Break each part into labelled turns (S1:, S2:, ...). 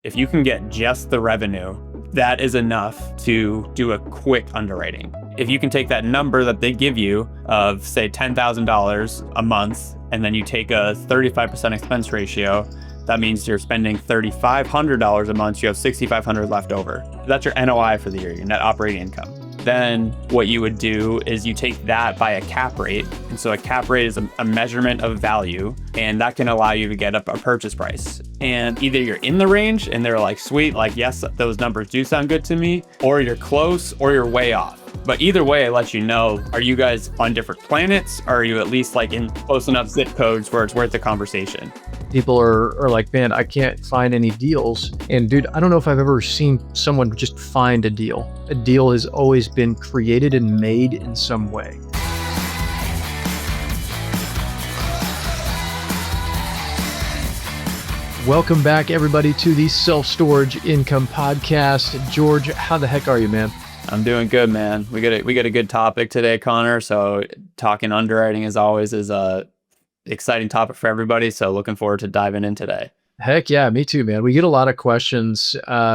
S1: If you can get just the revenue, that is enough to do a quick underwriting. If you can take that number that they give you of, say, $10,000 a month, and then you take a 35% expense ratio, that means you're spending $3,500 a month. You have $6,500 left over. That's your NOI for the year, your net operating income. Then what you would do is you take that by a cap rate. And so a cap rate is a measurement of value, and that can allow you to get a purchase price. And either you're in the range and they're like, sweet, like, yes, those numbers do sound good to me, or you're close or you're way off. But either way, it lets you know, are you guys on different planets? Or are you at least like in close enough zip codes where it's worth the conversation?
S2: People are like, man, I can't find any deals. And dude, I don't know if I've ever seen someone just find a deal. A deal has always been created and made in some way. Welcome back, everybody, to the Self-Storage Income Podcast. George, how the heck are you, man?
S1: I'm doing good, man. We got a good topic today, Connor. So talking underwriting as always is a exciting topic for everybody. So looking forward to diving in today.
S2: Heck yeah, me too, man. We get a lot of questions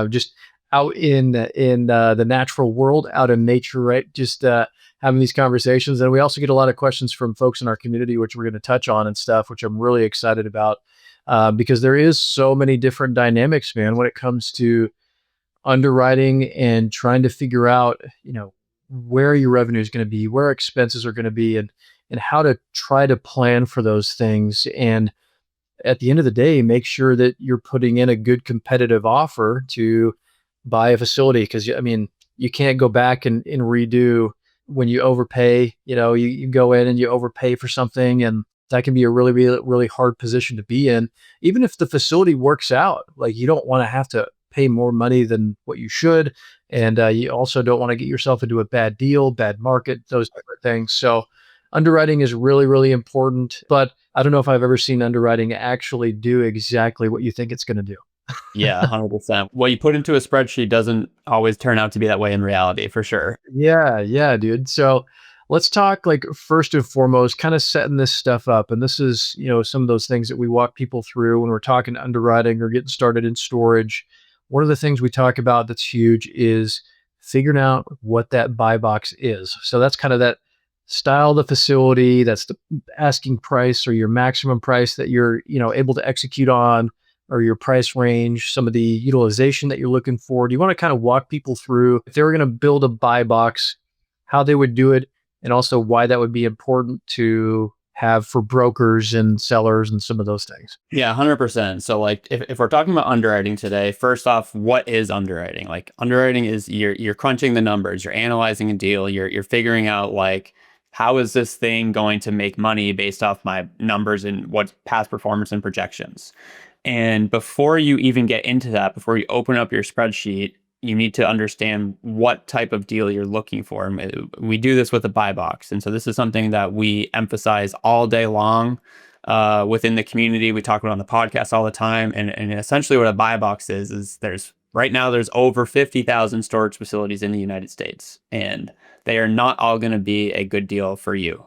S2: just out in the natural world, out in nature, right? Just having these conversations. And we also get a lot of questions from folks in our community, which we're going to touch on and stuff, which I'm really excited about because there is so many different dynamics, man, when it comes to underwriting and trying to figure out, where your revenue is going to be, where expenses are going to be, and how to try to plan for those things. And at the end of the day, make sure that you're putting in a good competitive offer to buy a facility. Because, you can't go back and redo when you overpay. You go in and you overpay for something, and that can be a really, really, really hard position to be in. Even if the facility works out, like, you don't want to have to pay more money than what you should. And you also don't want to get yourself into a bad deal, bad market, those type of things. So underwriting is really, really important. But I don't know if I've ever seen underwriting actually do exactly what you think it's going to do.
S1: Yeah, 100%. What you put into a spreadsheet doesn't always turn out to be that way in reality, for sure.
S2: Yeah, dude. So let's talk, like, first and foremost, kind of setting this stuff up. And this is, some of those things that we walk people through when we're talking underwriting or getting started in storage. One of the things we talk about that's huge is figuring out what that buy box is. So that's kind of that style of the facility. That's the asking price or your maximum price that you're, able to execute on, or your price range, some of the utilization that you're looking for. Do you want to kind of walk people through, if they were going to build a buy box, how they would do it, and also why that would be important to have for brokers and sellers and some of those things?
S1: Yeah, 100%. So like if we're talking about underwriting today, first off, what is underwriting? Like, underwriting is you're crunching the numbers, you're analyzing a deal, you're figuring out, like, how is this thing going to make money based off my numbers and what past performance and projections. And before you even get into that, before you open up your spreadsheet, you need to understand what type of deal you're looking for. We do this with a buy box. And so this is something that we emphasize all day long within the community. We talk about it on the podcast all the time. And essentially what a buy box is right now there's over 50,000 storage facilities in the United States. And they are not all going to be a good deal for you,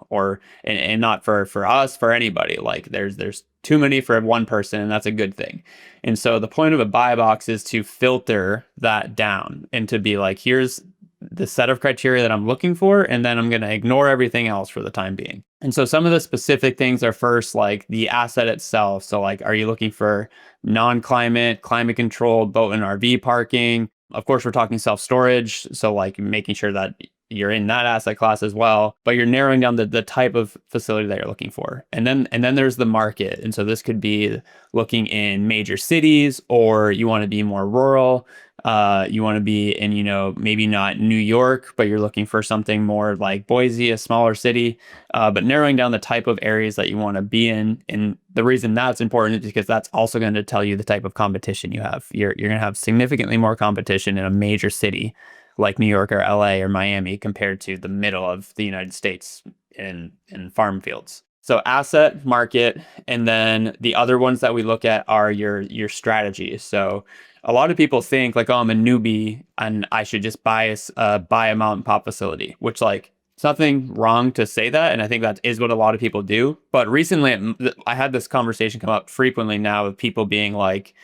S1: and not for us, for anybody. Like, there's too many for one person, and that's a good thing. And so the point of a buy box is to filter that down and to be like, here's the set of criteria that I'm looking for, and then I'm going to ignore everything else for the time being. And so some of the specific things are first, like the asset itself. So like, are you looking for non-climate, climate controlled boat and RV parking? Of course, we're talking self-storage. So like making sure that you're in that asset class as well, but you're narrowing down the type of facility that you're looking for. And then there's the market. And so this could be looking in major cities, or you want to be more rural. You want to be in, maybe not New York, but you're looking for something more like Boise, a smaller city, but narrowing down the type of areas that you want to be in. And the reason that's important is because that's also going to tell you the type of competition you have. You're going to have significantly more competition in a major city like New York or LA or Miami compared to the middle of the United States in farm fields. So asset, market, and then the other ones that we look at are your strategy. So a lot of people think like, oh, I'm a newbie and I should just buy a mom and pop facility, which, like, it's nothing wrong to say that. And I think that is what a lot of people do. But recently I had this conversation come up frequently now with people being like,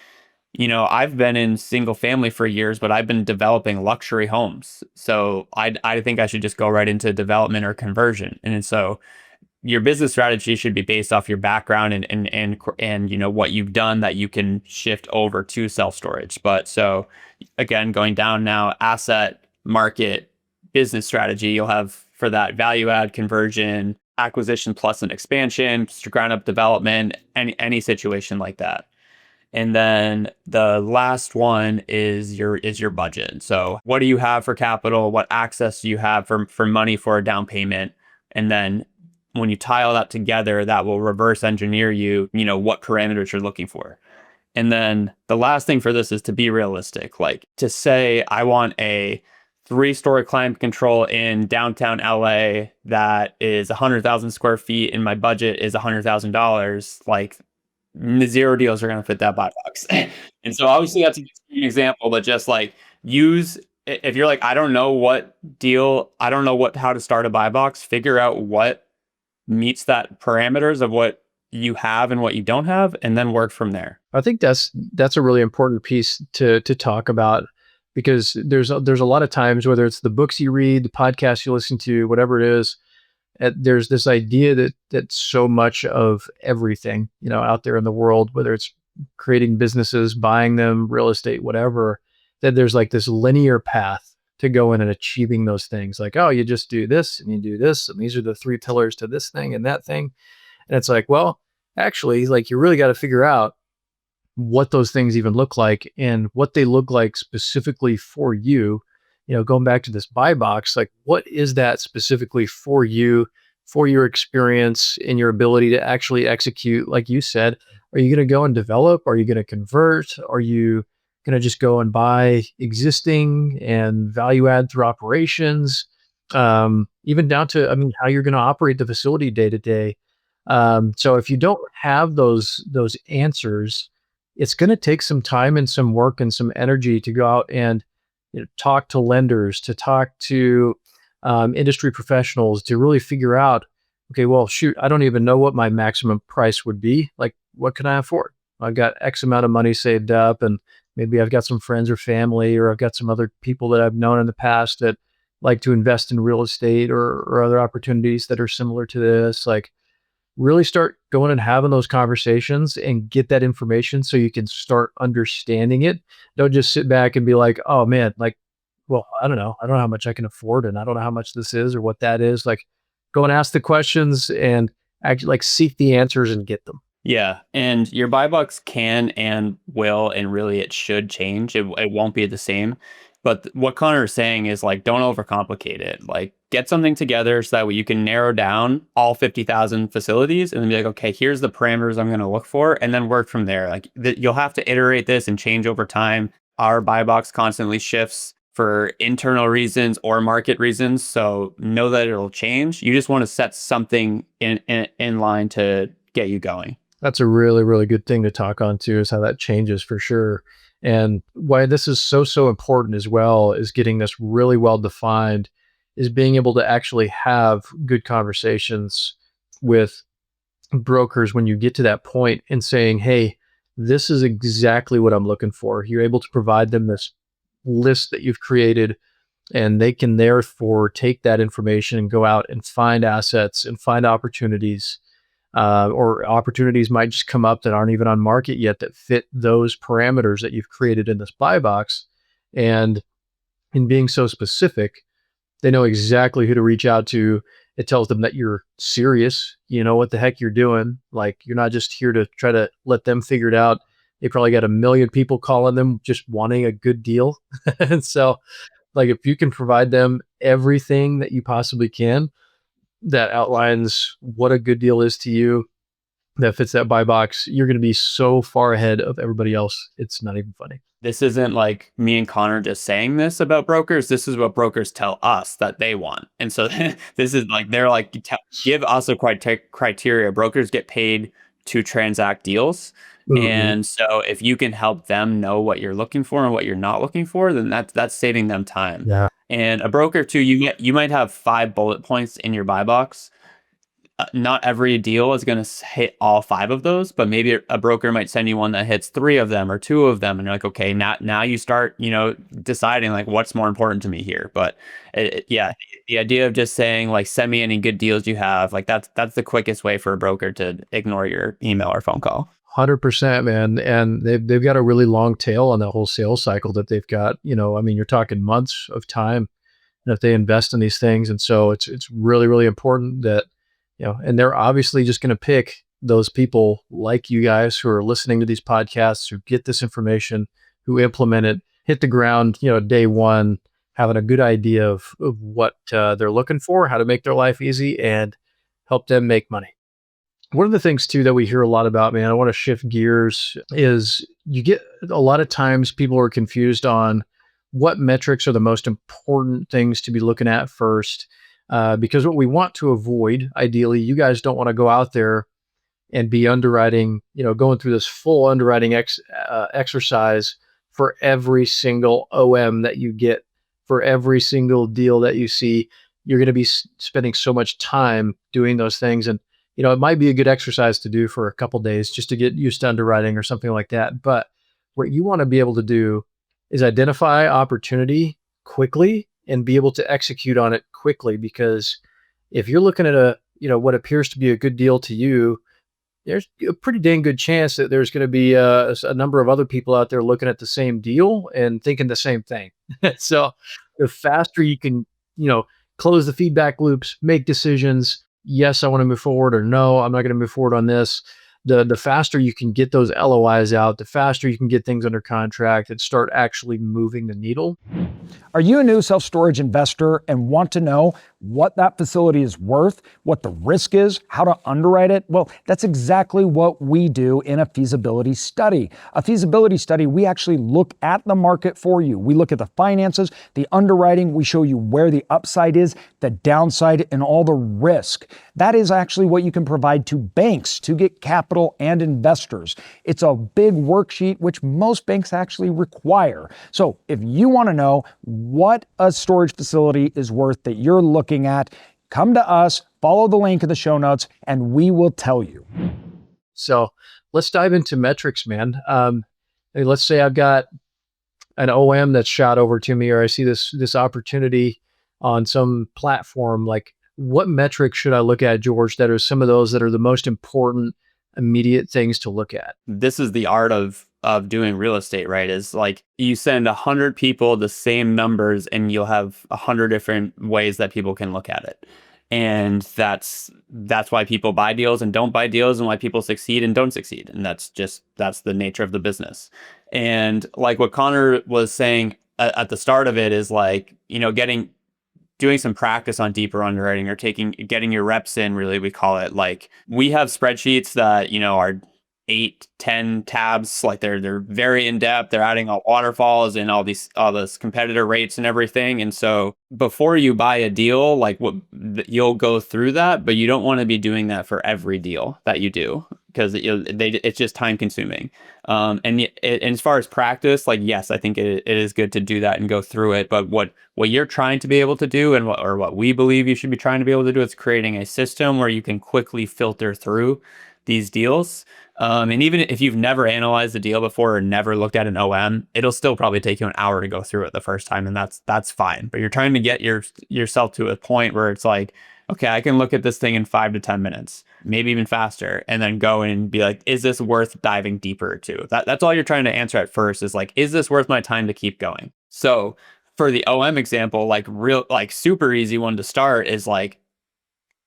S1: I've been in single family for years, but I've been developing luxury homes. So I think I should just go right into development or conversion. And so your business strategy should be based off your background and what you've done that you can shift over to self storage. But so again, going down now, asset, market, business strategy, you'll have for that value add, conversion, acquisition plus an expansion, ground up development, any situation like that. And then the last one is your budget. So what do you have for capital? What access do you have for money for a down payment? And then when you tie all that together, that will reverse engineer what parameters you're looking for. And then the last thing for this is to be realistic. Like to say I want a three-story climate control in downtown LA that is 100,000 square feet and my budget is $100,000. Like zero deals are going to fit that buy box. And so obviously that's an example, but just like use if you're like, I don't know what deal, I don't know how to start a buy box, figure out what meets that parameters of what you have and what you don't have, and then work from there.
S2: I think that's a really important piece to talk about, because there's a lot of times, whether it's the books you read, the podcasts you listen to, whatever it is, there's this idea that so much of everything, out there in the world, whether it's creating businesses, buying them, real estate, whatever, that there's like this linear path to go in and achieving those things. Like, oh, you just do this and you do this, and these are the three pillars to this thing and that thing. And it's like, well, actually, like, you really got to figure out what those things even look like and what they look like specifically for you. Going back to this buy box, like, what is that specifically for you, for your experience and your ability to actually execute? Like you said, are you going to go and develop? Are you going to convert? Are you going to just go and buy existing and value add through operations? Even down to, I mean, how you're going to operate the facility day to day. So if you don't have those answers, it's going to take some time and some work and some energy to go out and talk to lenders, to talk to industry professionals, to really figure out, okay, well, shoot, I don't even know what my maximum price would be. Like, what can I afford? I've got X amount of money saved up, and maybe I've got some friends or family, or I've got some other people that I've known in the past that like to invest in real estate or other opportunities that are similar to this. Like, really start going and having those conversations and get that information so you can start understanding it. Don't just sit back and be like, oh man, like, well, I don't know. I don't know how much I can afford, and I don't know how much this is or what that is. Like, go and ask the questions and actually like seek the answers and get them.
S1: Yeah, and your buy box can and will, and really it should change. It won't be the same. But what Connor is saying is like, don't overcomplicate it. Like, get something together so that way you can narrow down all 50,000 facilities and then be like, okay, here's the parameters I'm going to look for, and then work from there. Like, you'll have to iterate this and change over time. Our buy box constantly shifts for internal reasons or market reasons. So know that it'll change. You just want to set something in line to get you going.
S2: That's a really, really good thing to talk on too, is how that changes for sure. And why this is so important as well is getting this really well defined, is being able to actually have good conversations with brokers when you get to that point and saying, hey, this is exactly what I'm looking for. You're able to provide them this list that you've created, and they can therefore take that information and go out and find assets and find opportunities, or opportunities might just come up that aren't even on market yet that fit those parameters that you've created in this buy box. And in being so specific, they know exactly who to reach out to. It tells them that you're serious, you know what the heck you're doing. Like, you're not just here to try to let them figure it out. They probably got a million people calling them just wanting a good deal. And so, like, if you can provide them everything that you possibly can that outlines what a good deal is to you, that fits that buy box, you're going to be so far ahead of everybody else. It's not even funny.
S1: This isn't like me and Connor just saying this about brokers. This is what brokers tell us that they want. And so this is like, they're like, give us a criteria. Brokers get paid to transact deals.
S2: Mhm.
S1: And so if you can help them know what you're looking for and what you're not looking for, then that's saving them time.
S2: Yeah.
S1: And a broker too, you might have 5 bullet points in your buy box. not every deal is going to hit all five of those, but maybe a broker might send you one that hits three of them or two of them, and you're like, okay, now you start, deciding like what's more important to me here. But yeah, the idea of just saying like send me any good deals you have, like that's the quickest way for a broker to ignore your email or phone call.
S2: 100%, man. And they've got a really long tail on that whole sales cycle that they've got. I mean, you're talking months of time that they invest in these things. And so it's really, really important that, and they're obviously just going to pick those people like you guys who are listening to these podcasts, who get this information, who implement it, hit the ground, day one, having a good idea of what they're looking for, how to make their life easy, and help them make money. One of the things too that we hear a lot about, man, I want to shift gears, is you get a lot of times people are confused on what metrics are the most important things to be looking at first. Because what we want to avoid, ideally, you guys don't want to go out there and be underwriting, going through this full underwriting exercise for every single OM that you get, for every single deal that you see. You're going to be spending so much time doing those things. And, it might be a good exercise to do for a couple days just to get used to underwriting or something like that. But what you want to be able to do is identify opportunity quickly and be able to execute on it quickly. Because if you're looking at what appears to be a good deal to you, there's a pretty dang good chance that there's going to be a number of other people out there looking at the same deal and thinking the same thing. So the faster you can, close the feedback loops, make decisions. Yes, I want to move forward, or no, I'm not going to move forward on this. The faster you can get those LOIs out, the faster you can get things under contract and start actually moving the needle.
S3: Are you a new self-storage investor and want to know what that facility is worth, what the risk is, how to underwrite it? Well, that's exactly what we do in a feasibility study. A feasibility study, we actually look at the market for you. We look at the finances, the underwriting, we show you where the upside is, the downside, and all the risk. That is actually what you can provide to banks to get capital and investors. It's a big worksheet, which most banks actually require. So if you want to know what a storage facility is worth that you're looking at, come to us, follow the link in the show notes, and we will tell you.
S2: So let's dive into metrics, man. Let's say I've got an OM that's shot over to me, or I see this opportunity on some platform. Like, what metrics should I look at, George, that are some of those that are the most important immediate things to look at?
S1: This is the art of doing real estate, right? Is like you send 100 people the same numbers and you'll have 100 different ways that people can look at it. And that's why people buy deals and don't buy deals, and why people succeed and don't succeed. And that's the nature of the business. And like what Connor was saying at the start of it is like, doing some practice on deeper underwriting, or getting your reps in, really, we call it. Like, we have spreadsheets that, are 8-10 tabs, like they're very in depth. They're adding all waterfalls and all this competitor rates and everything. And so before you buy a deal, like you'll go through that, but you don't want to be doing that for every deal that you do, because it's just time consuming. And as far as practice, like, yes, I think it is good to do that and go through it. But what you're trying to be able to do, and what we believe you should be trying to be able to do, is creating a system where you can quickly filter through these deals. And even if you've never analyzed a deal before or never looked at an OM, it'll still probably take you an hour to go through it the first time, and that's fine. But you're trying to get yourself to a point where it's like, okay, I can look at this thing in 5 to 10 minutes, maybe even faster, and then go and be like, is this worth diving deeper to? That's all you're trying to answer at first, is like, is this worth my time to keep going? So for the OM example, like super easy one to start is like,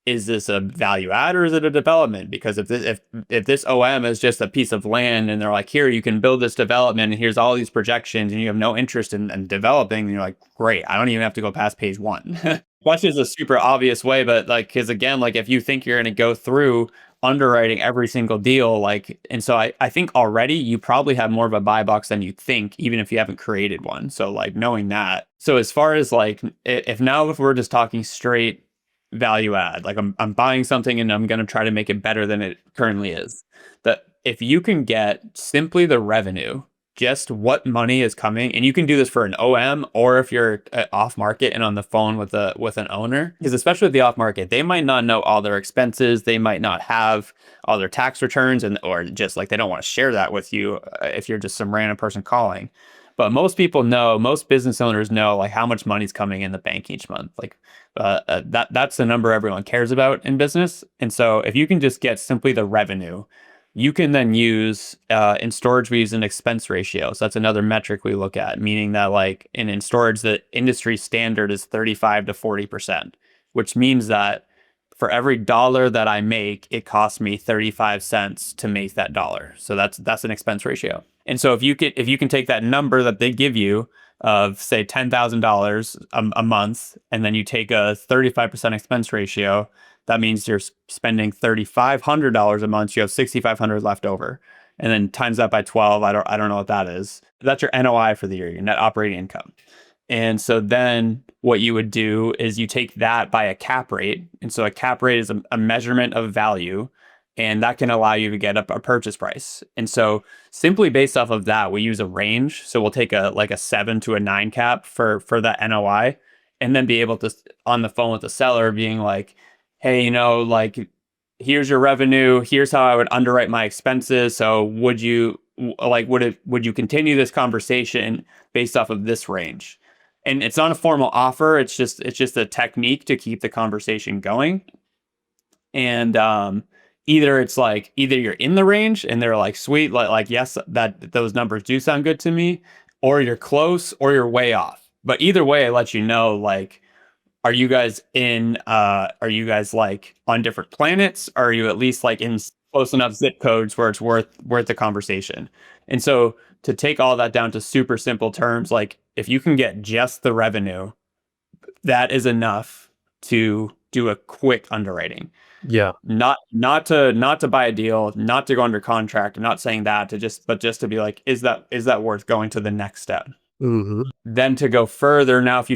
S1: is this a value add or is it a development? Because if this OM is just a piece of land and they're like, here, you can build this development and here's all these projections, and you have no interest in developing, and you're like, great, I don't even have to go past page 1. Watch is a super obvious way, but like, because again, like if you think you're going to go through underwriting every single deal, like, and so I think already you probably have more of a buy box than you think, even if you haven't created one. So like knowing that. So as far as like, if we're just talking straight value add, like I'm buying something and I'm going to try to make it better than it currently is, that if you can get simply the revenue just what money is coming. And you can do this for an OM, or if you're off market and on the phone with an owner, because especially with the off market, they might not know all their expenses. They might not have all their tax returns, and or just like they don't want to share that with you if you're just some random person calling. But most people know, most business owners know like how much money's coming in the bank each month. Like that's the number everyone cares about in business. And so if you can just get simply the revenue, you can then use in storage, we use an expense ratio. So that's another metric we look at, meaning that like in storage, the industry standard is 35 to 40%, which means that for every dollar that I make, it costs me 35 cents to make that dollar. So that's an expense ratio. And so if you can take that number that they give you of say $10,000 a month, and then you take a 35% expense ratio, that means you're spending $3,500 a month. You have $6,500 left over, and then times that by 12. I don't know what that is. That's your NOI for the year, your net operating income. And so then what you would do is you take that by a cap rate. And so a cap rate is a measurement of value, and that can allow you to get a purchase price. And so simply based off of that, we use a range. So we'll take a 7 to a 9 cap for that NOI, and then be able to, on the phone with the seller, being like, hey, like, here's your revenue. Here's how I would underwrite my expenses. So would you continue this conversation based off of this range? And it's not a formal offer. It's just a technique to keep the conversation going. And either you're in the range and they're like, sweet, like yes, that those numbers do sound good to me, or you're close, or you're way off. But either way, I let you know, like, are you guys like on different planets? Or are you at least like in close enough zip codes where it's worth the conversation? And so to take all that down to super simple terms, like if you can get just the revenue, that is enough to do a quick underwriting.
S2: Yeah.
S1: Not to buy a deal, not to go under contract. I'm not saying that, but just to be like, is that worth going to the next step?
S2: Mm-hmm.
S1: Then to go further, now if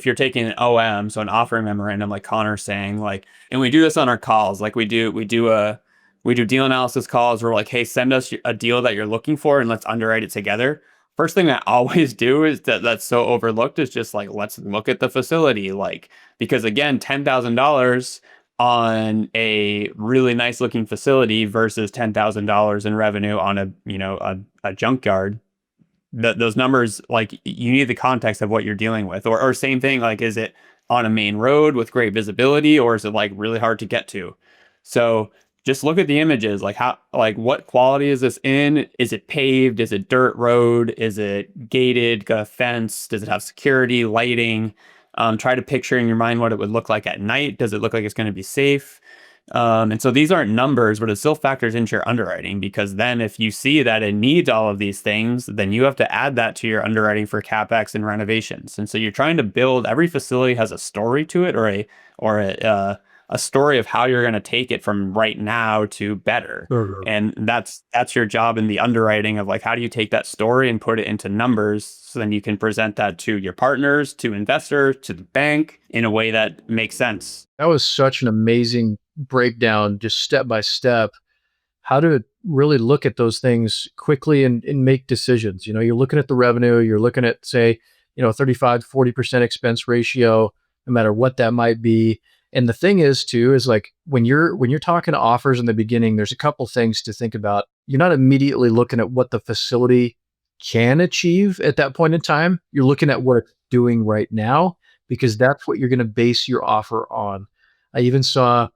S1: you're taking an OM, so an offering memorandum, like Connor's saying, like, and we do this on our calls, like we do deal analysis calls. We're like, hey, send us a deal that you're looking for and let's underwrite it together. First thing I always do is that's so overlooked is just like, let's look at the facility, like, because again, $10,000 on a really nice looking facility versus $10,000 in revenue on a junkyard. Those numbers, like, you need the context of what you're dealing with, or same thing, like, is it on a main road with great visibility, or is it like really hard to get to? So just look at the images, like what quality is this in? Is it paved? Is it dirt road? Is it gated? Got a fence? Does it have security, lighting? Try to picture in your mind what it would look like at night. Does it look like it's going to be safe? And so these aren't numbers, but it still factors into your underwriting, because then if you see that it needs all of these things, then you have to add that to your underwriting for CapEx and renovations. And so you're trying to build, every facility has a story to it, or a story of how you're going to take it from right now to better.
S2: Mm-hmm.
S1: And that's your job in the underwriting of like, how do you take that story and put it into numbers so then you can present that to your partners, to investors, to the bank in a way that makes sense.
S2: That was such an amazing breakdown, just step by step, how to really look at those things quickly and make decisions. You're looking at the revenue, you're looking at, say, 35 to 40% expense ratio, no matter what that might be. And the thing is too, is like when you're talking to offers in the beginning, there's a couple things to think about. You're not immediately looking at what the facility can achieve at that point in time. You're looking at what it's doing right now, because that's what you're going to base your offer on. I even saw,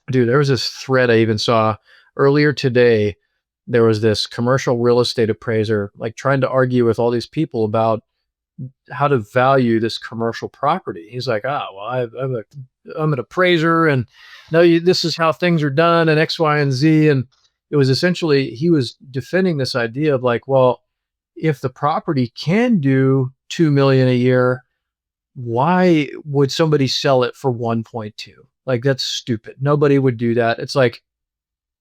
S2: there was this thread I even saw earlier today. There was this commercial real estate appraiser, like, trying to argue with all these people about how to value this commercial property. He's like, well, I'm an appraiser, and no, this is how things are done, and X, Y, and Z. And it was essentially, he was defending this idea of like, well, if the property can do $2 million a year, why would somebody sell it for 1.2? Like, that's stupid. Nobody would do that. It's like,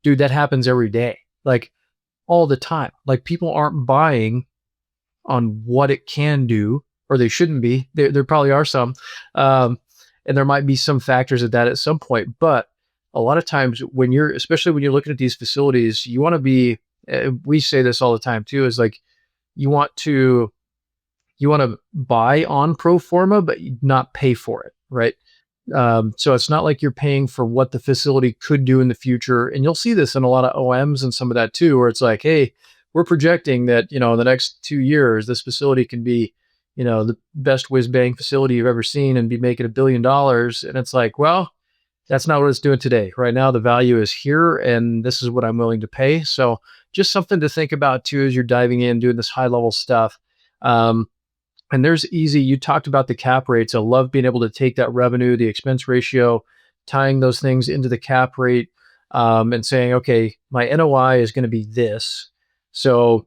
S2: dude, that happens every day, like all the time. Like, people aren't buying on what it can do, or they shouldn't be. There probably are some, and there might be some factors of that at some point. But a lot of times especially when you're looking at these facilities, you want to be, we say this all the time too, is like, you want to buy on pro forma, but not pay for it, right? So it's not like you're paying for what the facility could do in the future. And you'll see this in a lot of OMs and some of that too, where it's like, hey, we're projecting that, in the next 2 years, this facility can be, the best whiz bang facility you've ever seen and be making $1 billion. And it's like, well, that's not what it's doing today. Right now, the value is here, and this is what I'm willing to pay. So just something to think about too as you're diving in, doing this high level stuff. Um, and there's easy, you talked about the cap rates. I love being able to take that revenue, the expense ratio, tying those things into the cap rate, and saying, okay, my NOI is going to be this. So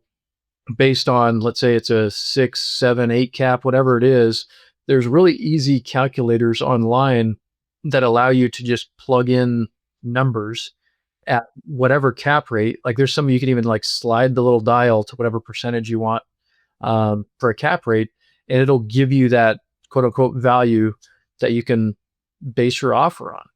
S2: based on, let's say it's a 6, 7, 8 cap, whatever it is, there's really easy calculators online that allow you to just plug in numbers at whatever cap rate. Like there's some you can even like slide the little dial to whatever percentage you want, for a cap rate, and it'll give you that quote unquote value that you can base your offer on.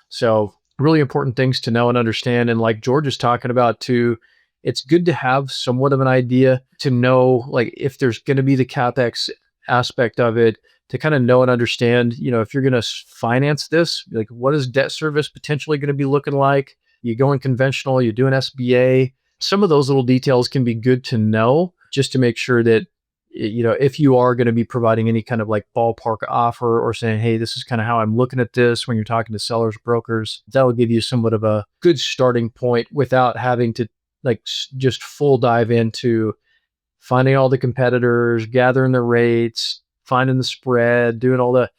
S2: So really important things to know and understand. And like George is talking about too, it's good to have somewhat of an idea to know like if there's going to be the capex aspect of it, to kind of know and understand, if you're going to finance this, like what is debt service potentially going to be looking like? You going conventional, you doing SBA. Some of those little details can be good to know just to make sure that, if you are going to be providing any kind of like ballpark offer or saying, hey, this is kind of how I'm looking at this when you're talking to sellers, brokers, that will give you somewhat of a good starting point without having to like just full dive into finding all the competitors, gathering the rates, finding the spread, doing all the,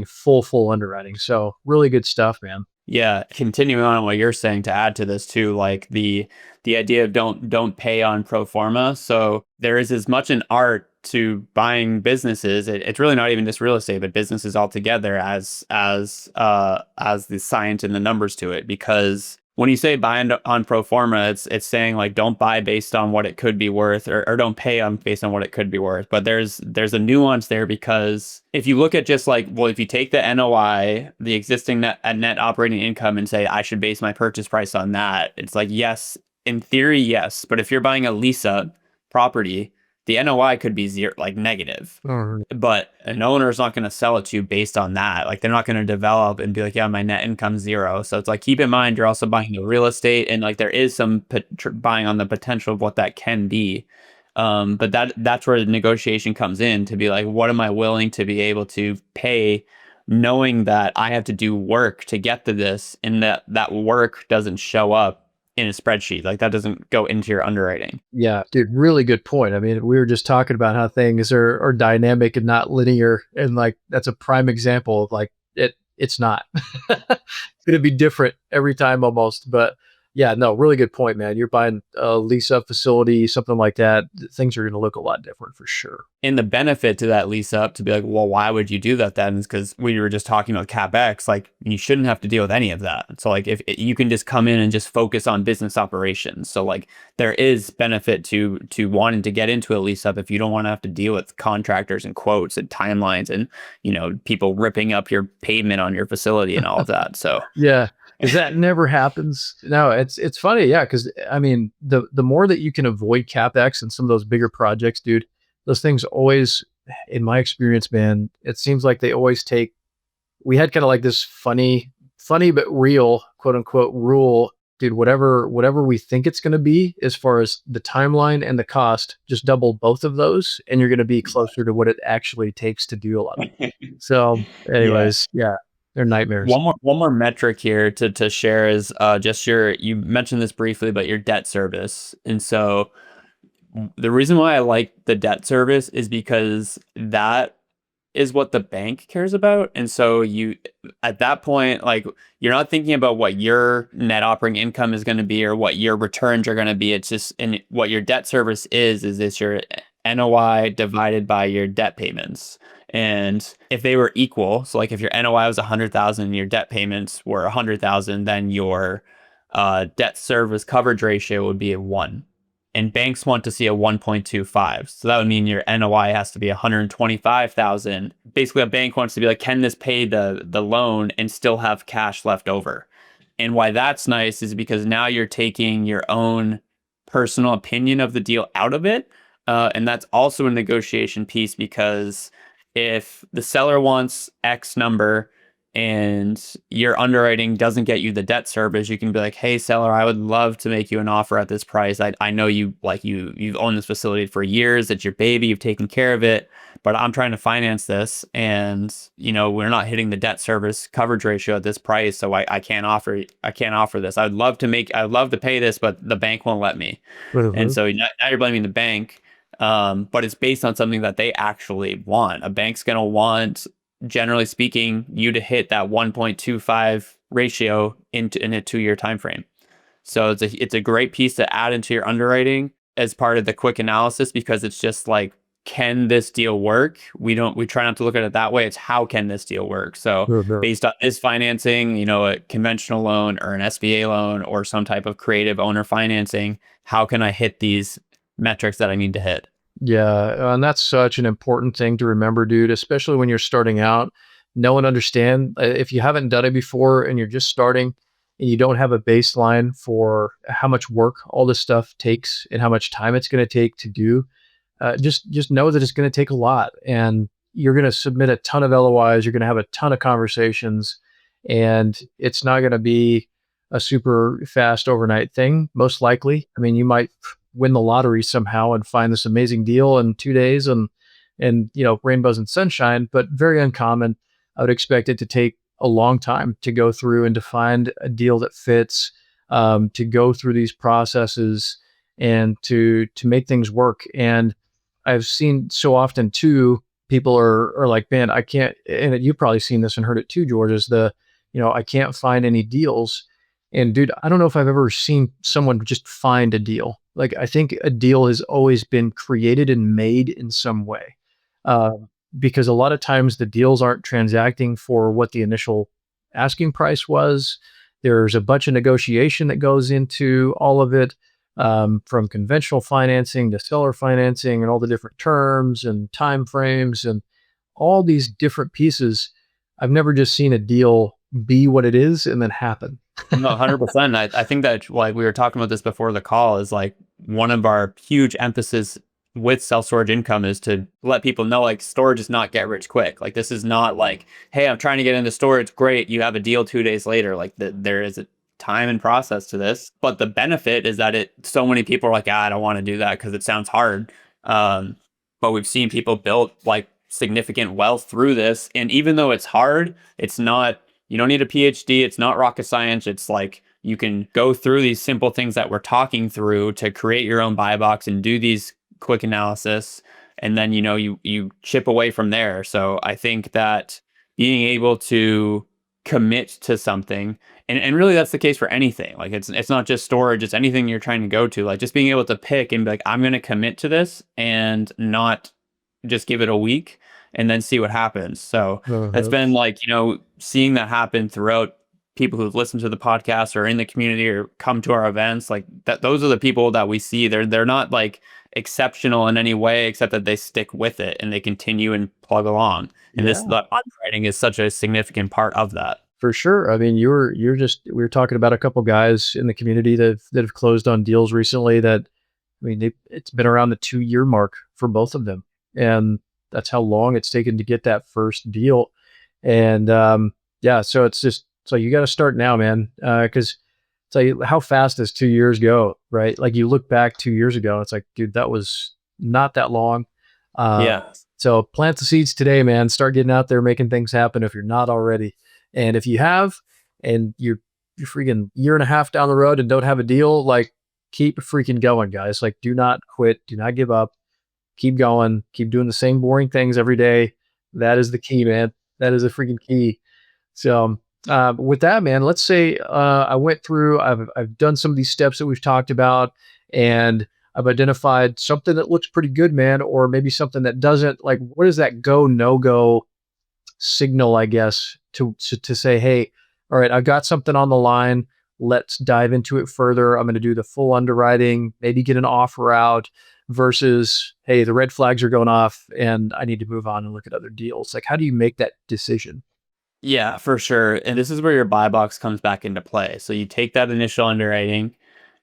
S2: full underwriting. So really good stuff, man.
S1: Yeah, continuing on what you're saying, to add to this too, like the idea of don't pay on pro forma. So there is as much an art to buying businesses. It's really not even just real estate, but businesses altogether as the science and the numbers to it. Because when you say buy on pro forma, it's saying like don't buy based on what it could be worth, or don't pay on based on what it could be worth. But there's a nuance there, because if you look at just like, well, if you take the NOI, the existing net operating income, and say I should base my purchase price on that, it's like, yes, in theory, yes. But if you're buying a lease up property, the NOI could be zero, like negative. But an owner is not going to sell it to you based on that. Like they're not going to develop and be like, yeah, my net income zero. So it's like, keep in mind, you're also buying the real estate, and like there is some buying on the potential of what that can be. But that's where the negotiation comes in, to be like, what am I willing to be able to pay, knowing that I have to do work to get to this, and that work doesn't show up in a spreadsheet. Like that doesn't go into your underwriting.
S2: Yeah, dude, really good point. We were just talking about how things are dynamic and not linear, and like that's a prime example of like it's not. It's going to be different every time almost, but yeah, no, really good point, man. You're buying a lease up facility, something like that, things are going to look a lot different for sure.
S1: And the benefit to that lease up, to be like, well, why would you do that then? Is because we were just talking about CapEx, like you shouldn't have to deal with any of that. So like if you can just come in and just focus on business operations. So like there is benefit to wanting to get into a lease up if you don't want to have to deal with contractors and quotes and timelines and, people ripping up your pavement on your facility and all of that. So
S2: Yeah, because that never happens. No, it's funny, yeah. Because the more that you can avoid capex and some of those bigger projects, dude, those things always, in my experience, man, it seems like they always take. We had kind of like this funny but real quote unquote rule, dude. Whatever we think it's going to be as far as the timeline and the cost, just double both of those, and you're going to be closer to what it actually takes to do a lot of it. So,
S1: yeah.
S2: anyways, yeah, they're nightmares.
S1: One more metric here to share is just you mentioned this briefly, but your debt service. And so the reason why I like the debt service is because that is what the bank cares about. And so you, at that point, like you're not thinking about what your net operating income is going to be or what your returns are going to be. It's just, and what your debt service is this your NOI divided by your debt payments. And if they were equal, so like if your NOI was 100,000 and your debt payments were 100,000, then your debt service coverage ratio would be a 1. And banks want to see a 1.25. So that would mean your NOI has to be 125,000. Basically, a bank wants to be like, can this pay the loan and still have cash left over? And why that's nice is because now you're taking your own personal opinion of the deal out of it, And that's also a negotiation piece, because if the seller wants X number and your underwriting doesn't get you the debt service, you can be like, hey, seller, I would love to make you an offer at this price. I know you've owned this facility for years. It's your baby. You've taken care of it, but I'm trying to finance this, and we're not hitting the debt service coverage ratio at this price. So I can't offer this. I'd love to pay this, but the bank won't let me. And
S2: Mhm.
S1: so now you're blaming the bank. But it's based on something that they actually want. A bank's going to want, generally speaking, you to hit that 1.25 ratio in a 2-year time frame. So it's a great piece to add into your underwriting as part of the quick analysis, because it's just like, can this deal work? We try not to look at it that way. It's how can this deal work? So
S2: Sure, sure.
S1: based on this financing, a conventional loan or an SBA loan or some type of creative owner financing, how can I hit these metrics that I need to hit?
S2: Yeah, and that's such an important thing to remember, dude, especially when you're starting out. Know and understand, if you haven't done it before and you're just starting and you don't have a baseline for how much work all this stuff takes and how much time it's going to take to do, just know that it's going to take a lot, and you're going to submit a ton of LOIs. You're going to have a ton of conversations, and it's not going to be a super fast overnight thing. Most likely, I mean, you might win the lottery somehow and find this amazing deal in 2 days, and rainbows and sunshine. But very uncommon. I would expect it to take a long time to go through and to find a deal that fits. To go through these processes and to make things work. And I've seen so often too, people are like, man, I can't, and you've probably seen this and heard it too, George, is I can't find any deals. And dude, I don't know if I've ever seen someone just find a deal. Like, I think a deal has always been created and made in some way. Uh, because a lot of times the deals aren't transacting for what the initial asking price was. There's a bunch of negotiation that goes into all of it, from conventional financing to seller financing and all the different terms and time frames and all these different pieces. I've never just seen a deal be what it is and then happen.
S1: No, 100%. I think that, like, we were talking about this before the call, is like one of our huge emphasis with self-storage income is to let people know, like, storage is not get rich quick. Like, this is not like, hey, I'm trying to get into storage. Great. You have a deal 2 days later. Like, there is a time and process to this. But the benefit is that so many people are like, I don't want to do that because it sounds hard. Um, but we've seen people build like significant wealth through this. And even though it's hard, it's not, you don't need a PhD. It's not rocket science. It's like, you can go through these simple things that we're talking through to create your own buy box and do these quick analysis. And then, you chip away from there. So I think that being able to commit to something, and really that's the case for anything. Like, it's not just storage, it's anything you're trying to go to. Like, just being able to pick and be like, I'm going to commit to this and not just give it a week and then see what happens. So that's
S2: Uh-huh.
S1: been like, seeing that happen throughout people who've listened to the podcast or in the community or come to our events. Like, that, those are the people that we see. They're not like exceptional in any way, except that they stick with it and they continue and plug along. And
S2: Yeah.
S1: the underwriting is such a significant part of that.
S2: For sure. I mean, we were talking about a couple guys in the community that have closed on deals recently that, I mean, it's been around the 2-year mark for both of them. And that's how long it's taken to get that first deal. And yeah, so it's just, so you got to start now, man. Cause it's like, how fast does 2 years go? Right. Like, you look back 2 years ago, it's like, dude, that was not that long. Uh,
S1: Yeah.
S2: so plant the seeds today, man. Start getting out there, making things happen if you're not already. And if you have, and you're freaking year and a half down the road and don't have a deal, like, keep freaking going, guys. Like, do not quit, do not give up. Keep going, keep doing the same boring things every day. That is the key, man. That is a freaking key. So, with that, man, let's say I went through, I've done some of these steps that we've talked about, and I've identified something that looks pretty good, man, or maybe something that doesn't. Like, what is that go no go signal, I guess, to say, hey, all right, I've got something on the line. Let's dive into it further. I'm going to do the full underwriting, maybe get an offer out, versus, hey, the red flags are going off and I need to move on and look at other deals. Like, how do you make that decision?
S1: Yeah, for sure. And this is where your buy box comes back into play. So you take that initial underwriting,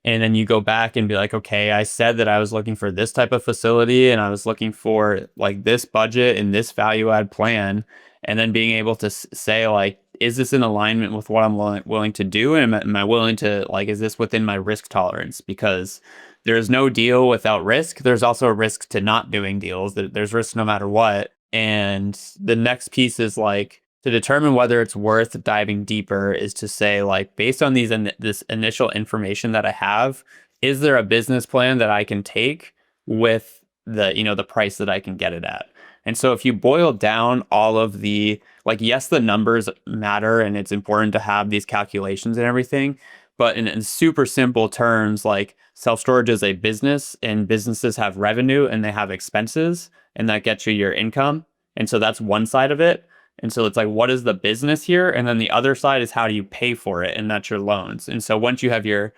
S1: And then you go back and be like, okay, I said that I was looking for this type of facility and I was looking for like this budget and this value add plan. And then being able to say like, is this in alignment with what I'm willing to do? And am I willing to like, is this within my risk tolerance? Because there's no deal without risk. There's also a risk to not doing deals. There's risk no matter what. And the next piece is like, to determine whether it's worth diving deeper is to say like, based on this initial information that I have, is there a business plan that I can take with the price that I can get it at? And so if you boil down all of the, like, yes, the numbers matter and it's important to have these calculations and everything, but in super simple terms, like self-storage is a business and businesses have revenue and they have expenses and that gets you your income. And so that's one side of it. And so it's like, what is the business here? And then the other side is how do you pay for it? And that's your loans. And so once you have your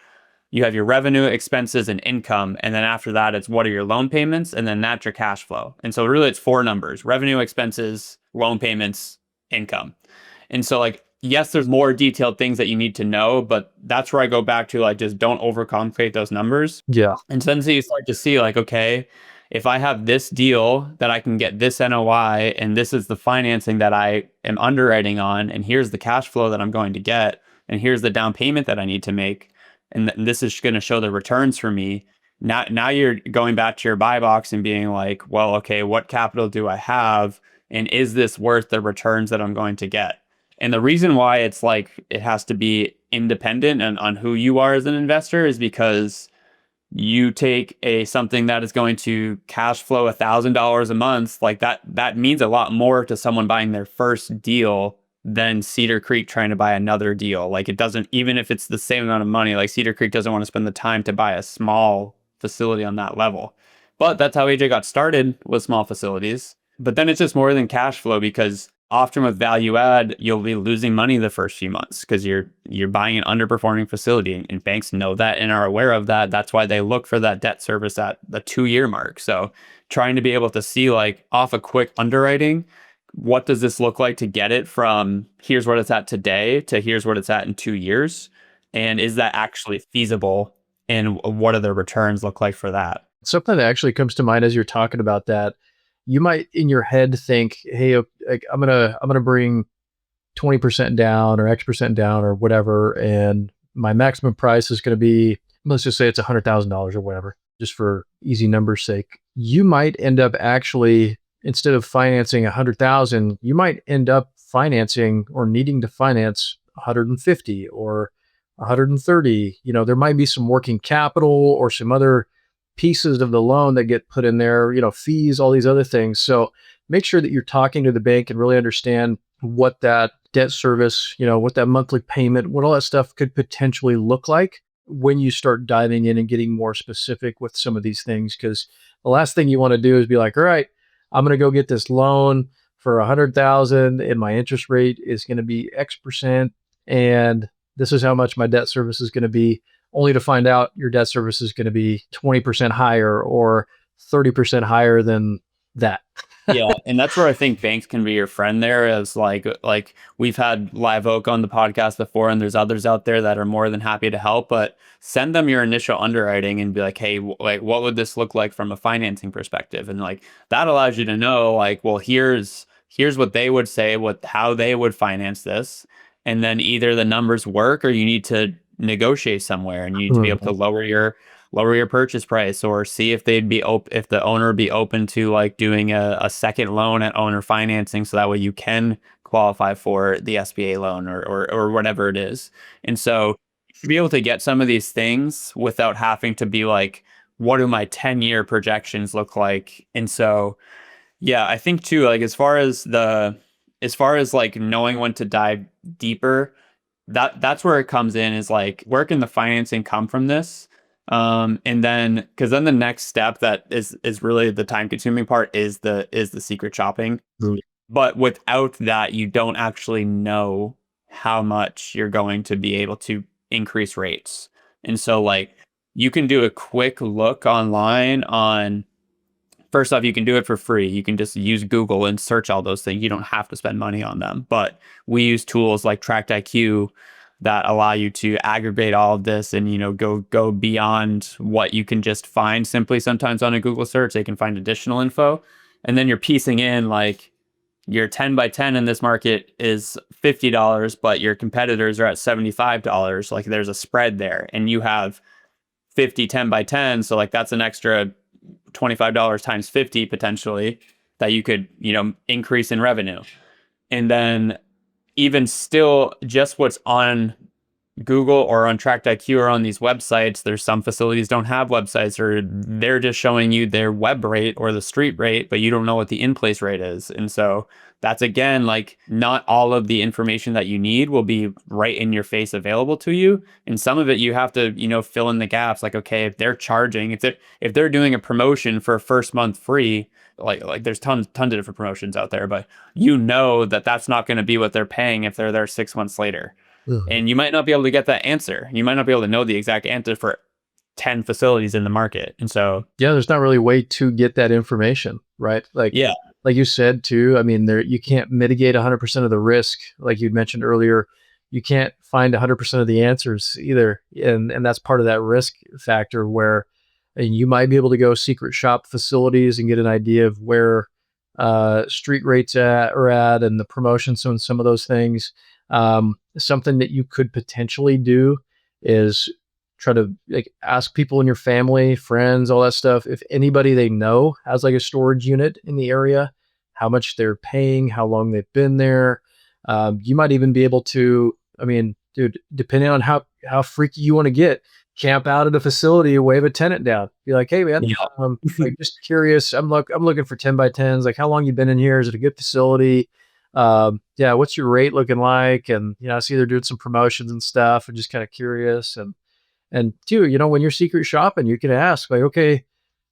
S1: revenue, expenses, and income, and then after that, it's what are your loan payments, and then that's your cash flow. And so really, it's four numbers: revenue, expenses, loan payments, income. And so like, yes, there's more detailed things that you need to know, but that's where I go back to like, just don't overcomplicate those numbers.
S2: Yeah.
S1: And then so you start to see like, okay, if I have this deal that I can get this NOI and this is the financing that I am underwriting on, and here's the cash flow that I'm going to get, and here's the down payment that I need to make, and this is going to show the returns for me. Now you're going back to your buy box and being like, well, okay, what capital do I have? And is this worth the returns that I'm going to get? And the reason why it's like it has to be independent and on who you are as an investor is because you take something that is going to cash flow $1,000 a month, like that means a lot more to someone buying their first deal than Cedar Creek trying to buy another deal. Like it doesn't, even if it's the same amount of money, like Cedar Creek doesn't want to spend the time to buy a small facility on that level. But that's how AJ got started, with small facilities. But then it's just more than cash flow, because often with value add, you'll be losing money the first few months because you're buying an underperforming facility, and banks know that and are aware of that. That's why they look for that debt service at the 2-year mark. So trying to be able to see like off a quick underwriting, what does this look like to get it from here's what it's at today to here's what it's at in 2 years? And is that actually feasible? And what do the returns look like for that?
S2: Something that actually comes to mind as you're talking about that, you might in your head think, hey, like, I'm gonna bring 20% down or X% down or whatever, and my maximum price is going to be, let's just say it's $100,000 or whatever, just for easy numbers sake. You might end up actually, instead of financing 100,000, you might end up financing or needing to finance 150 or 130. There might be some working capital or some other pieces of the loan that get put in there, fees, all these other things. So make sure that you're talking to the bank and really understand what that debt service, what that monthly payment, what all that stuff could potentially look like when you start diving in and getting more specific with some of these things. Because the last thing you want to do is be like, all right, I'm going to go get this loan for 100,000 and my interest rate is going to be X%. And this is how much my debt service is going to be, only to find out your debt service is going to be 20% higher or 30% higher than that.
S1: Yeah, and that's where I think banks can be your friend there. As like we've had Live Oak on the podcast before, and there's others out there that are more than happy to help. But send them your initial underwriting and be like, hey, like what would this look like from a financing perspective? And like that allows you to know, like, well, here's what they would say, how they would finance this, and then either the numbers work or you need to negotiate somewhere, and you need to be able to lower your purchase price, or see if they'd be if the owner would be open to like doing a second loan at owner financing, so that way you can qualify for the SBA loan or whatever it is. And so to be able to get some of these things without having to be like, what do my 10-year projections look like? And so yeah, I think too, like as far as like knowing when to dive deeper, that's where it comes in, is like, where can the financing come from this? And then, because then the next step that is really the time consuming part is the secret shopping. But without that, you don't actually know how much you're going to be able to increase rates. And so like you can do a quick look online on, first off, you can do it for free. You can just use Google and search all those things. You don't have to spend money on them. But we use tools like Tract IQ that allow you to aggregate all of this and, go beyond what you can just find simply sometimes on a Google search. They can find additional info. And then you're piecing in like your 10 by 10 in this market is $50, but your competitors are at $75. Like there's a spread there, and you have 50 10 by 10. So like that's an extra $25 times 50 potentially that you could, increase in revenue. And then even still, just what's on Google or on Tract IQ or on these websites, there's some facilities don't have websites, or they're just showing you their web rate or the street rate, but you don't know what the in-place rate is. And so that's, again, like not all of the information that you need will be right in your face available to you. And some of it you have to, fill in the gaps. Like, okay, if they're charging, if they're doing a promotion for first month free, like there's tons of different promotions out there, but that's not going to be what they're paying if they're there 6 months later. And you might not be able to get that answer. You might not be able to know the exact answer for 10 facilities in the market. And so,
S2: yeah, there's not really a way to get that information, right? Like,
S1: yeah,
S2: like you said too, I mean, you can't mitigate 100% of the risk. Like you mentioned earlier, you can't find 100% of the answers either. And that's part of that risk factor where you might be able to go secret shop facilities and get an idea of where street rates are at and the promotions and some of those things. Something that you could potentially do is try to like ask people in your family, friends, all that stuff, if anybody they know has like a storage unit in the area, how much they're paying, how long they've been there. You might even be able to, I mean, dude, depending on how freaky you want to get, camp out at a facility, wave a tenant down, be like, "Hey, man,
S1: yeah.
S2: like just curious. I'm looking for 10 by 10s. Like, how long you been in here? Is it a good facility? Yeah, what's your rate looking like?" And I see they're doing some promotions and stuff, and just kind of curious. And two, when you're secret shopping, you can ask like, "Okay,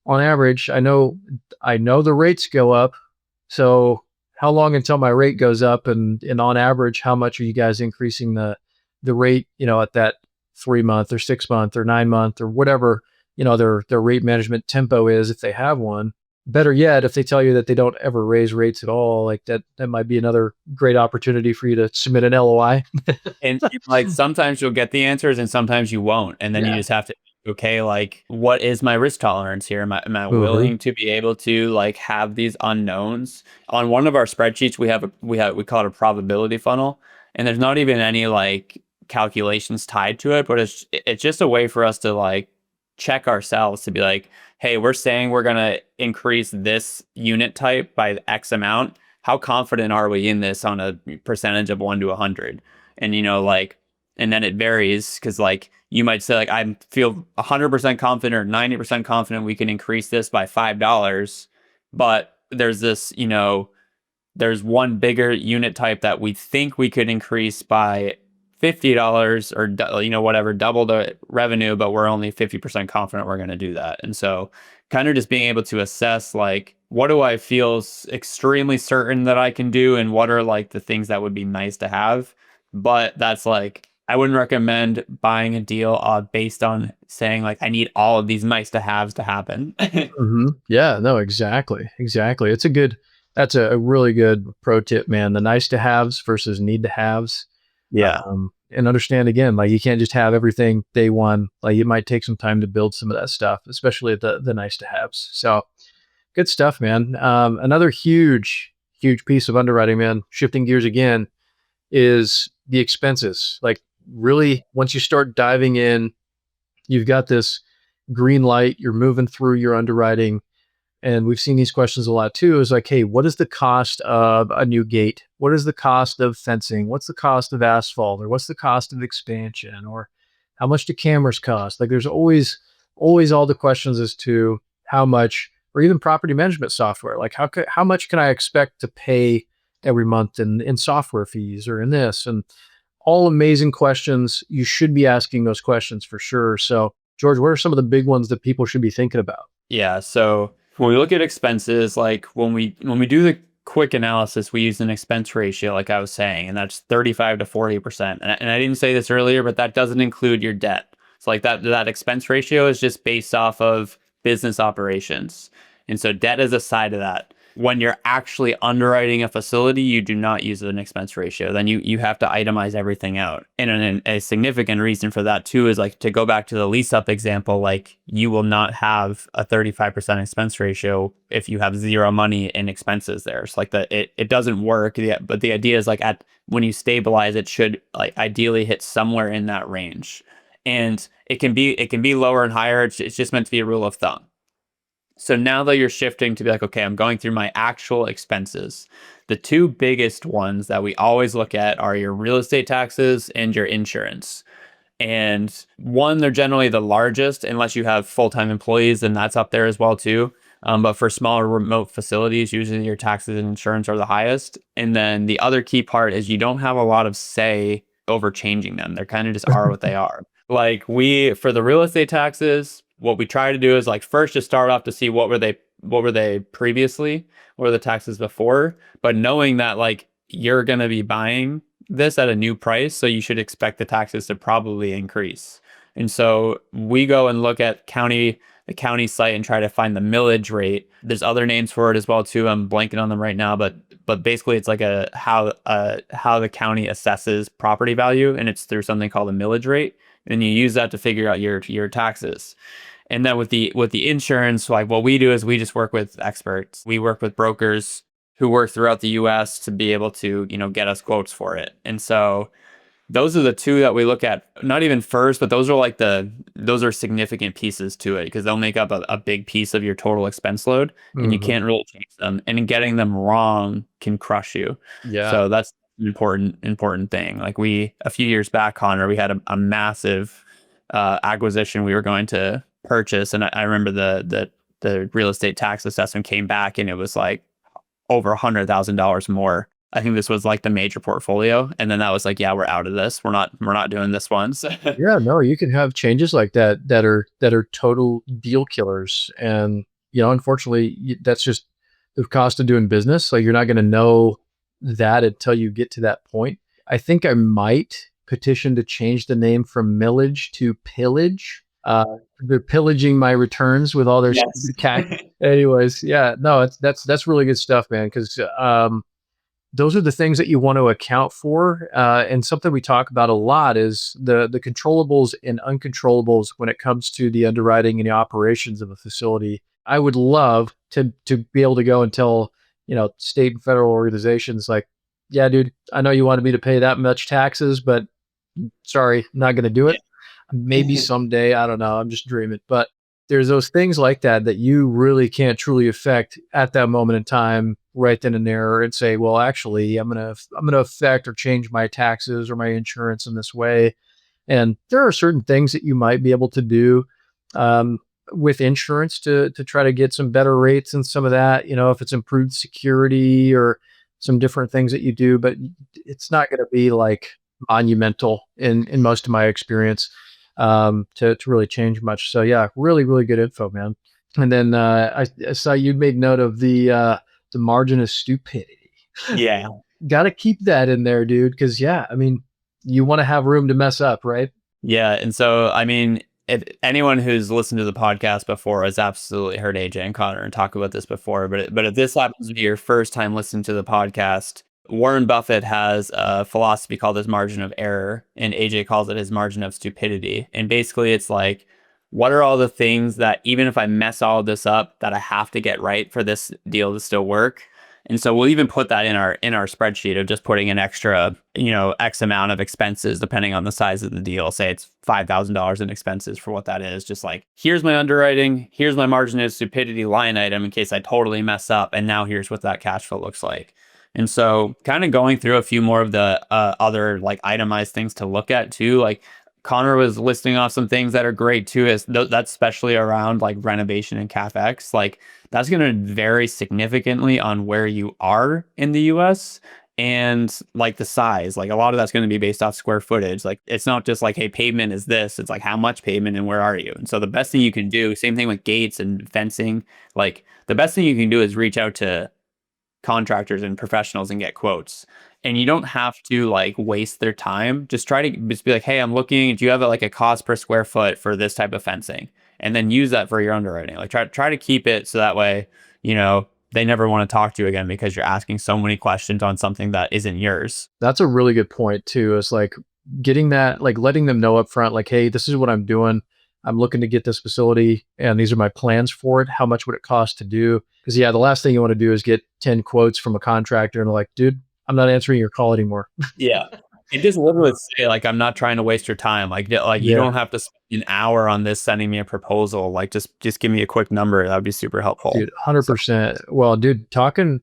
S2: on average, I know the rates go up, so how long until my rate goes up? And on average, how much are you guys increasing the rate? At that 3 month or 6 month or 9 month or whatever their rate management tempo is, if they have one. Better yet, if they tell you that they don't ever raise rates at all, like that might be another great opportunity for you to submit an LOI.
S1: And like sometimes you'll get the answers and sometimes you won't. And then you
S2: Yeah.
S1: just have to, okay, like what is my risk tolerance here? Am I
S2: Mhm.
S1: willing to be able to like have these unknowns? On one of our spreadsheets, we call it a probability funnel. And there's not even any like calculations tied to it, but it's just a way for us to like check ourselves to be like, hey, we're saying we're going to increase this unit type by X amount. How confident are we in this on a percentage of 1 to 100? And, and then it varies because like you might say like, I feel 100% confident or 90% confident we can increase this by $5. But there's this, there's one bigger unit type that we think we could increase by $50 or whatever, double the revenue, but we're only 50% confident we're going to do that. And so kind of just being able to assess like, what do I feel extremely certain that I can do, and what are like the things that would be nice to have. But that's like, I wouldn't recommend buying a deal based on saying like, I need all of these nice to haves to happen.
S2: Yeah, no, exactly. That's a really good pro tip, man. The nice to haves versus need to haves.
S1: Yeah.
S2: And understand again, like you can't just have everything day one. Like it might take some time to build some of that stuff, especially the nice to haves. So good stuff, man. Another huge piece of underwriting, man, shifting gears again, is the expenses. Like really, once you start diving in, you've got this green light, you're moving through your underwriting. And we've seen these questions a lot too, is like, hey, what is the cost of a new gate? What is the cost of fencing? What's the cost of asphalt? Or what's the cost of expansion? Or how much do cameras cost? Like there's always all the questions as to how much, or even property management software. Like how much can I expect to pay every month in software fees or in this? And all amazing questions. You should be asking those questions for sure. So George, what are some of the big ones that people should be thinking about?
S1: Yeah. So when we look at expenses, like when we do the quick analysis, we use an expense ratio, like I was saying, and that's 35 to 40%. And I didn't say this earlier, but that doesn't include your debt. So like that expense ratio is just based off of business operations. And so debt is a side of that. when you're actually underwriting a facility, you do not use an expense ratio. Then you have to itemize everything out. And a significant reason for that too is like, to go back to the lease up example, like you will not have a 35% expense ratio if you have zero money in expenses there. It's like it doesn't work. Yeah, but the idea is like when you stabilize, it should like ideally hit somewhere in that range. And it can be lower and higher. It's just meant to be a rule of thumb. So now that you're shifting to be like, okay, I'm going through my actual expenses. The two biggest ones that we always look at are your real estate taxes and your insurance. And one, they're generally the largest, unless you have full-time employees, and that's up there as well too. But for smaller remote facilities, usually your taxes and insurance are the highest. And then the other key part is you don't have a lot of say over changing them. They're kind of just are what they are. Like for the real estate taxes, what we try to do is like first just start off to see what were they previously, what were the taxes before, but knowing that like you're going to be buying this at a new price, so you should expect the taxes to probably increase. And so we go and look at the county site and try to find the millage rate. There's other names for it as well too. I'm blanking on them right now, but basically it's like how the county assesses property value, and it's through something called a millage rate, and you use that to figure out your taxes. And then with the insurance, like what we do is we just work with experts. We work with brokers who work throughout the US to be able to, get us quotes for it. And so those are the two that we look at, not even first, but those are significant pieces to it because they'll make up a big piece of your total expense load, and you can't really change them. And getting them wrong can crush you.
S2: Yeah.
S1: So that's an important thing. Like a few years back, Connor, we had a massive acquisition we were going to purchase, and I remember the real estate tax assessment came back, and it was like over $100,000 more. I think this was like the major portfolio, and then that was like, yeah, we're out of this. We're not doing this one. So,
S2: Yeah, no, you can have changes like that are total deal killers, and unfortunately, that's just the cost of doing business. Like you're not going to know that until you get to that point. I think I might petition to change the name from millage to pillage. They're pillaging my returns with all their
S1: yes.
S2: stupid cash. Anyways, yeah, no, that's really good stuff, man. Because those are the things that you want to account for. And something we talk about a lot is the controllables and uncontrollables when it comes to the underwriting and the operations of a facility. I would love to be able to go and tell, state and federal organizations like, yeah, dude, I know you wanted me to pay that much taxes, but sorry, not going to do it. Maybe someday, I don't know. I'm just dreaming. But there's those things like that you really can't truly affect at that moment in time, right then and there, and say, well, actually, I'm gonna affect or change my taxes or my insurance in this way. And there are certain things that you might be able to do with insurance to try to get some better rates and some of that. If it's improved security or some different things that you do, but it's not going to be like monumental in most of my experience to really change much. So yeah, really, really good info, man. And then I saw you made note of the margin of stupidity.
S1: Yeah.
S2: Got to keep that in there, dude. Because yeah, I mean, you want to have room to mess up, right?
S1: Yeah. And so, I mean, if anyone who's listened to the podcast before has absolutely heard AJ and Connor and talk about this before, but if this happens to be your first time listening to the podcast, Warren Buffett has a philosophy called his margin of error, and AJ calls it his margin of stupidity. And basically it's like, what are all the things that even if I mess all of this up, that I have to get right for this deal to still work? And so we'll even put that in our spreadsheet of just putting an extra, X amount of expenses depending on the size of the deal. Say it's $5,000 in expenses for what that is. Just like, here's my underwriting, here's my margin of stupidity line item in case I totally mess up, and now here's what that cash flow looks like. And so kind of going through a few more of the other like itemized things to look at too, like Connor was listing off some things that are great too, is that's especially around like renovation and CapEx. Like that's going to vary significantly on where you are in the US and like the size. Like a lot of that's going to be based off square footage. Like it's not just like, hey, pavement is this. It's like how much pavement and where are you? And so the best thing you can do, same thing with gates and fencing, like the best thing you can do is reach out to contractors and professionals and get quotes. And you don't have to like waste their time. Just try to just be like, hey, I'm looking, do you have like a cost per square foot for this type of fencing? And then use that for your underwriting. Like try to keep it so that way, they never want to talk to you again because you're asking so many questions on something that isn't yours.
S2: That's a really good point too. Is like getting that, like letting them know up front, like, hey, this is what I'm doing. I'm looking to get this facility and these are my plans for it. How much would it cost to do? Because yeah, the last thing you want to do is get 10 quotes from a contractor and like, dude, I'm not answering your call anymore.
S1: Yeah. And just literally say, like, I'm not trying to waste your time. Like you
S2: Yeah,
S1: don't have to spend an hour on this sending me a proposal. Like, just give me a quick number. That would be super helpful.
S2: dude,
S1: So,
S2: 100%. Well, dude, talking,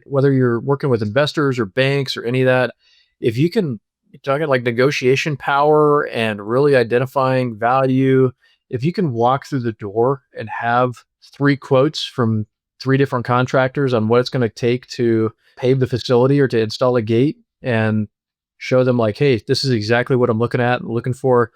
S2: whether you're working with investors or banks or any of that, if you can talking like negotiation power and really identifying value, if you can walk through the door and have three quotes from three different contractors on what it's going to take to pave the facility or to install a gate and show them like, hey, this is exactly what I'm looking at and looking for.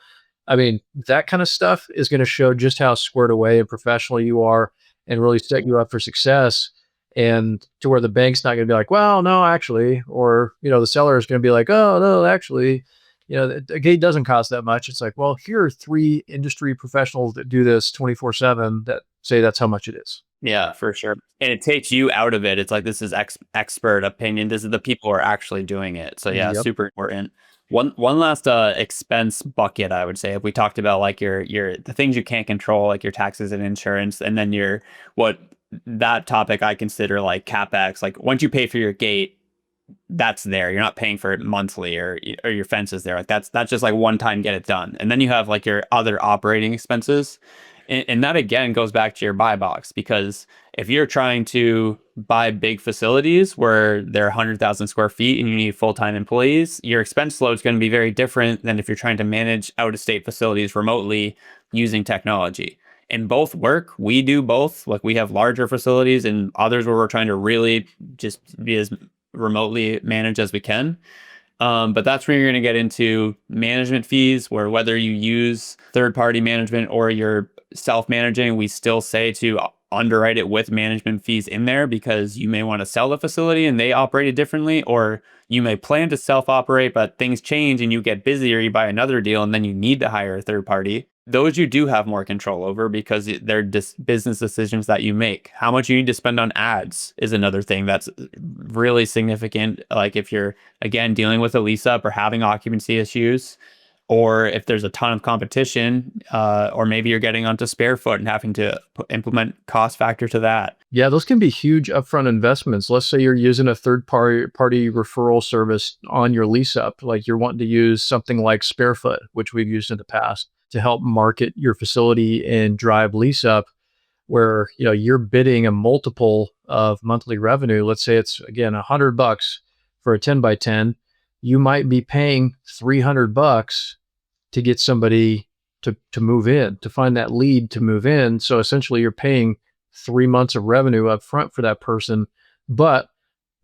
S2: I mean, that kind of stuff is going to show just how squared away and professional you are and really set you up for success. And to where the bank's not going to be like, well, no, actually, or, the seller is going to be like, oh, no, actually, a gate doesn't cost that much. It's like, well, here are three industry professionals that do this 24/7 that say that's how much it is.
S1: yeah, for sure. And it takes you out of it. It's like, this is expert opinion. This is the people who are actually doing it. So yeah,
S2: Yep.
S1: super important. One last expense bucket, I would say, if we talked about like your the things you can't control, like your taxes and insurance, and then your what that topic I consider like CapEx. Like, once you pay for your gate, that's there. You're not paying for it monthly, or your fence is there. Like, that's just like one time, get it done. And then you have like your other operating expenses. And that again goes back to your buy box, because if you're trying to buy big facilities where they're 100,000 square feet and you need full-time employees, your expense load is going to be very different than if you're trying to manage out-of-state facilities remotely using technology. And both work. We do both. Like, we have larger facilities and others where we're trying to really just be as remotely managed as we can. But that's where you're going to get into management fees, where whether you use third-party management or you're self-managing, we still say to underwrite it with management fees in there, because you may want to sell the facility and they operate it differently, or you may plan to self-operate, but things change and you get busy or you buy another deal and then you need to hire a third party. Those you do have more control over, because they're just business decisions that you make. How much you need to spend on ads is another thing that's really significant. Like, if you're, again, dealing with a lease up or having occupancy issues, or if there's a ton of competition, or maybe you're getting onto spare foot and having to implement cost factor to that.
S2: Yeah, those can be huge upfront investments. Let's say you're using a third party referral service on your lease up, like you're wanting to use something like Sparefoot, which we've used in the past to help market your facility and drive lease up, where you're bidding a multiple of monthly revenue. Let's say it's again $100 for a 10 by 10. You might be paying $300 to get somebody to move in, to find that lead to move in. So essentially you're paying 3 months of revenue up front for that person. But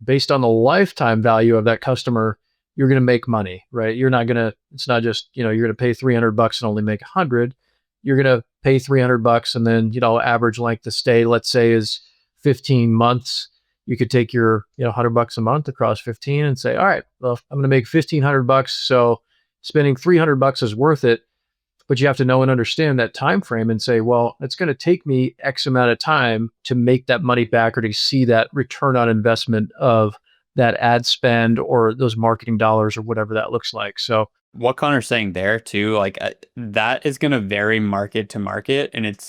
S2: based on the lifetime value of that customer, you're going to make money, right? You're not going to, it's not just, you're going to pay $300 and only make 100. You're going to pay $300 and then, average length of stay, let's say, is 15 months. You could take your, $100 a month across 15 and say, all right, well, I'm going to make $1,500. So spending $300 is worth it. But you have to know and understand that time frame and say, well, it's going to take me X amount of time to make that money back or to see that return on investment of that ad spend or those marketing dollars or whatever that looks like. So
S1: What Connor's saying there too, like, that is going to vary market to market, and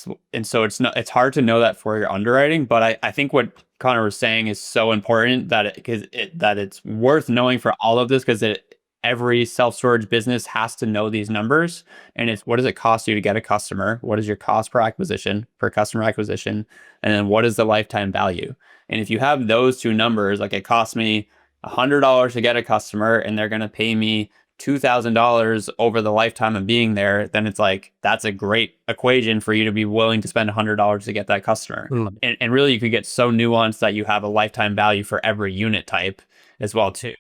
S1: so it's hard to know that for your underwriting. But I think what Connor was saying is so important, that it's worth knowing for all of this, because every self-storage business has to know these numbers. And it's, what does it cost you to get a customer? What is your cost per customer acquisition? And then what is the lifetime value? And if you have those two numbers, like, it costs me $100 to get a customer and they're going to pay me $2,000 over the lifetime of being there, then it's like, that's a great equation for you to be willing to spend $100 to get that customer. And really, you could get so nuanced that you have a lifetime value for every unit type as well too.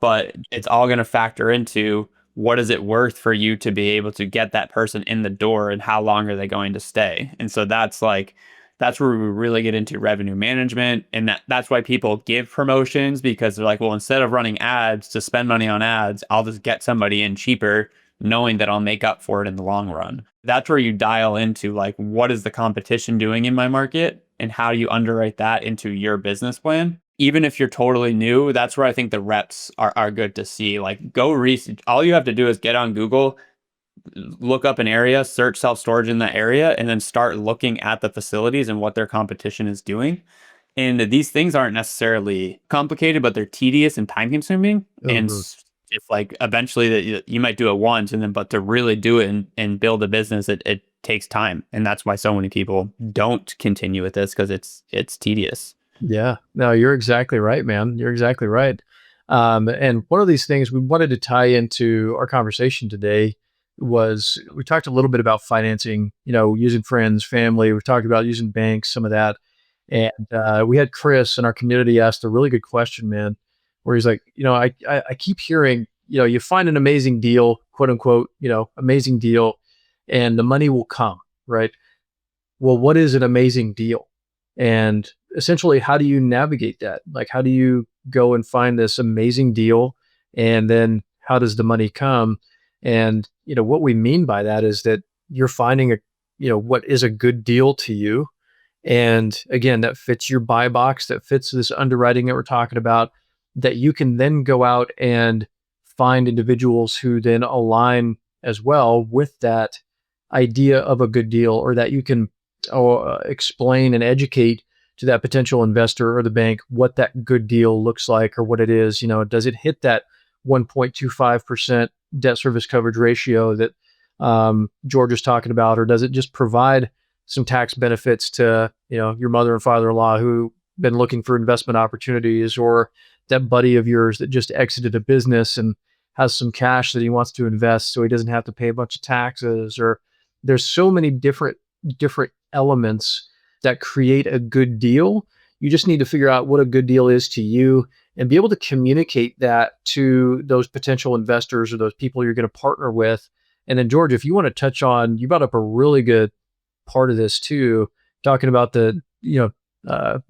S1: But it's all going to factor into, what is it worth for you to be able to get that person in the door, and how long are they going to stay? And so that's where we really get into revenue management. And that's why people give promotions, because they're like, well, instead of running ads to spend money on ads, I'll just get somebody in cheaper knowing that I'll make up for it in the long run. That's where you dial into like, what is the competition doing in my market and how do you underwrite that into your business plan? Even if you're totally new, that's where I think the reps are good to see. Like, go research. All you have to do is get on Google, look up an area, search self-storage in that area, and then start looking at the facilities and what their competition is doing. And these things aren't necessarily complicated, but they're tedious and time consuming. And
S2: Mhm.
S1: if like eventually that you might do it once and then, but to really do it and build a business, it takes time. And that's why so many people don't continue with this, because it's tedious.
S2: Yeah, no, you're exactly right, man. You're exactly right. And one of these things we wanted to tie into our conversation today was we talked a little bit about financing, using friends, family. We talked about using banks, some of that. And we had Chris in our community asked a really good question, man, where he's like, I keep hearing, you find an amazing deal, quote unquote, amazing deal, and the money will come, right? Well, what is an amazing deal? And essentially, how do you navigate that? Like, how do you go and find this amazing deal? And then how does the money come? And, what we mean by that is that you're finding what is a good deal to you. And again, that fits your buy box, that fits this underwriting that we're talking about, that you can then go out and find individuals who then align as well with that idea of a good deal, or that you can explain and educate to that potential investor or the bank what that good deal looks like or what it is. Does it hit that 1.25% debt service coverage ratio that George is talking about, or does it just provide some tax benefits to your mother and father-in-law who been looking for investment opportunities, or that buddy of yours that just exited a business and has some cash that he wants to invest so he doesn't have to pay a bunch of taxes? Or there's so many different elements that create a good deal. You just need to figure out what a good deal is to you and be able to communicate that to those potential investors or those people you're going to partner with. And then, George, if you want to touch on, you brought up a really good part of this too, talking about the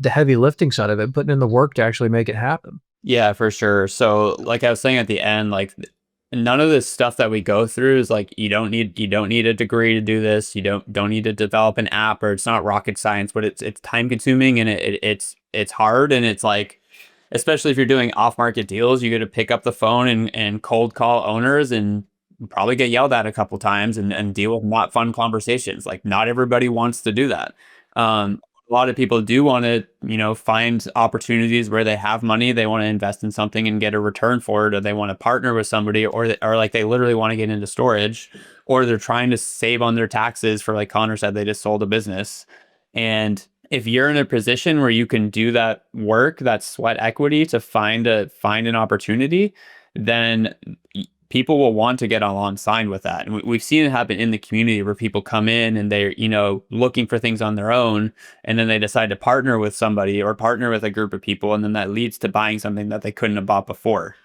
S2: heavy lifting side of it, putting in the work to actually make it happen.
S1: Yeah, for sure. So like I was saying at the end, like none of this stuff that we go through is like you don't need a degree to do this. You don't need to develop an app, or it's not rocket science, but it's time consuming and it's hard, and it's like, especially if you're doing off market deals, you got to pick up the phone and cold call owners and probably get yelled at a couple times and deal with not fun conversations. Like, not everybody wants to do that. A lot of people do want to, find opportunities where they have money, they want to invest in something and get a return for it, or they want to partner with somebody, or like they literally want to get into storage, or they're trying to save on their taxes for, like Connor said, they just sold a business. And if you're in a position where you can do that work, that sweat equity to find an opportunity, then people will want to get alongside with that. And we've seen it happen in the community where people come in and they're, looking for things on their own. And then they decide to partner with somebody or partner with a group of people. And then that leads to buying something that they couldn't have bought before.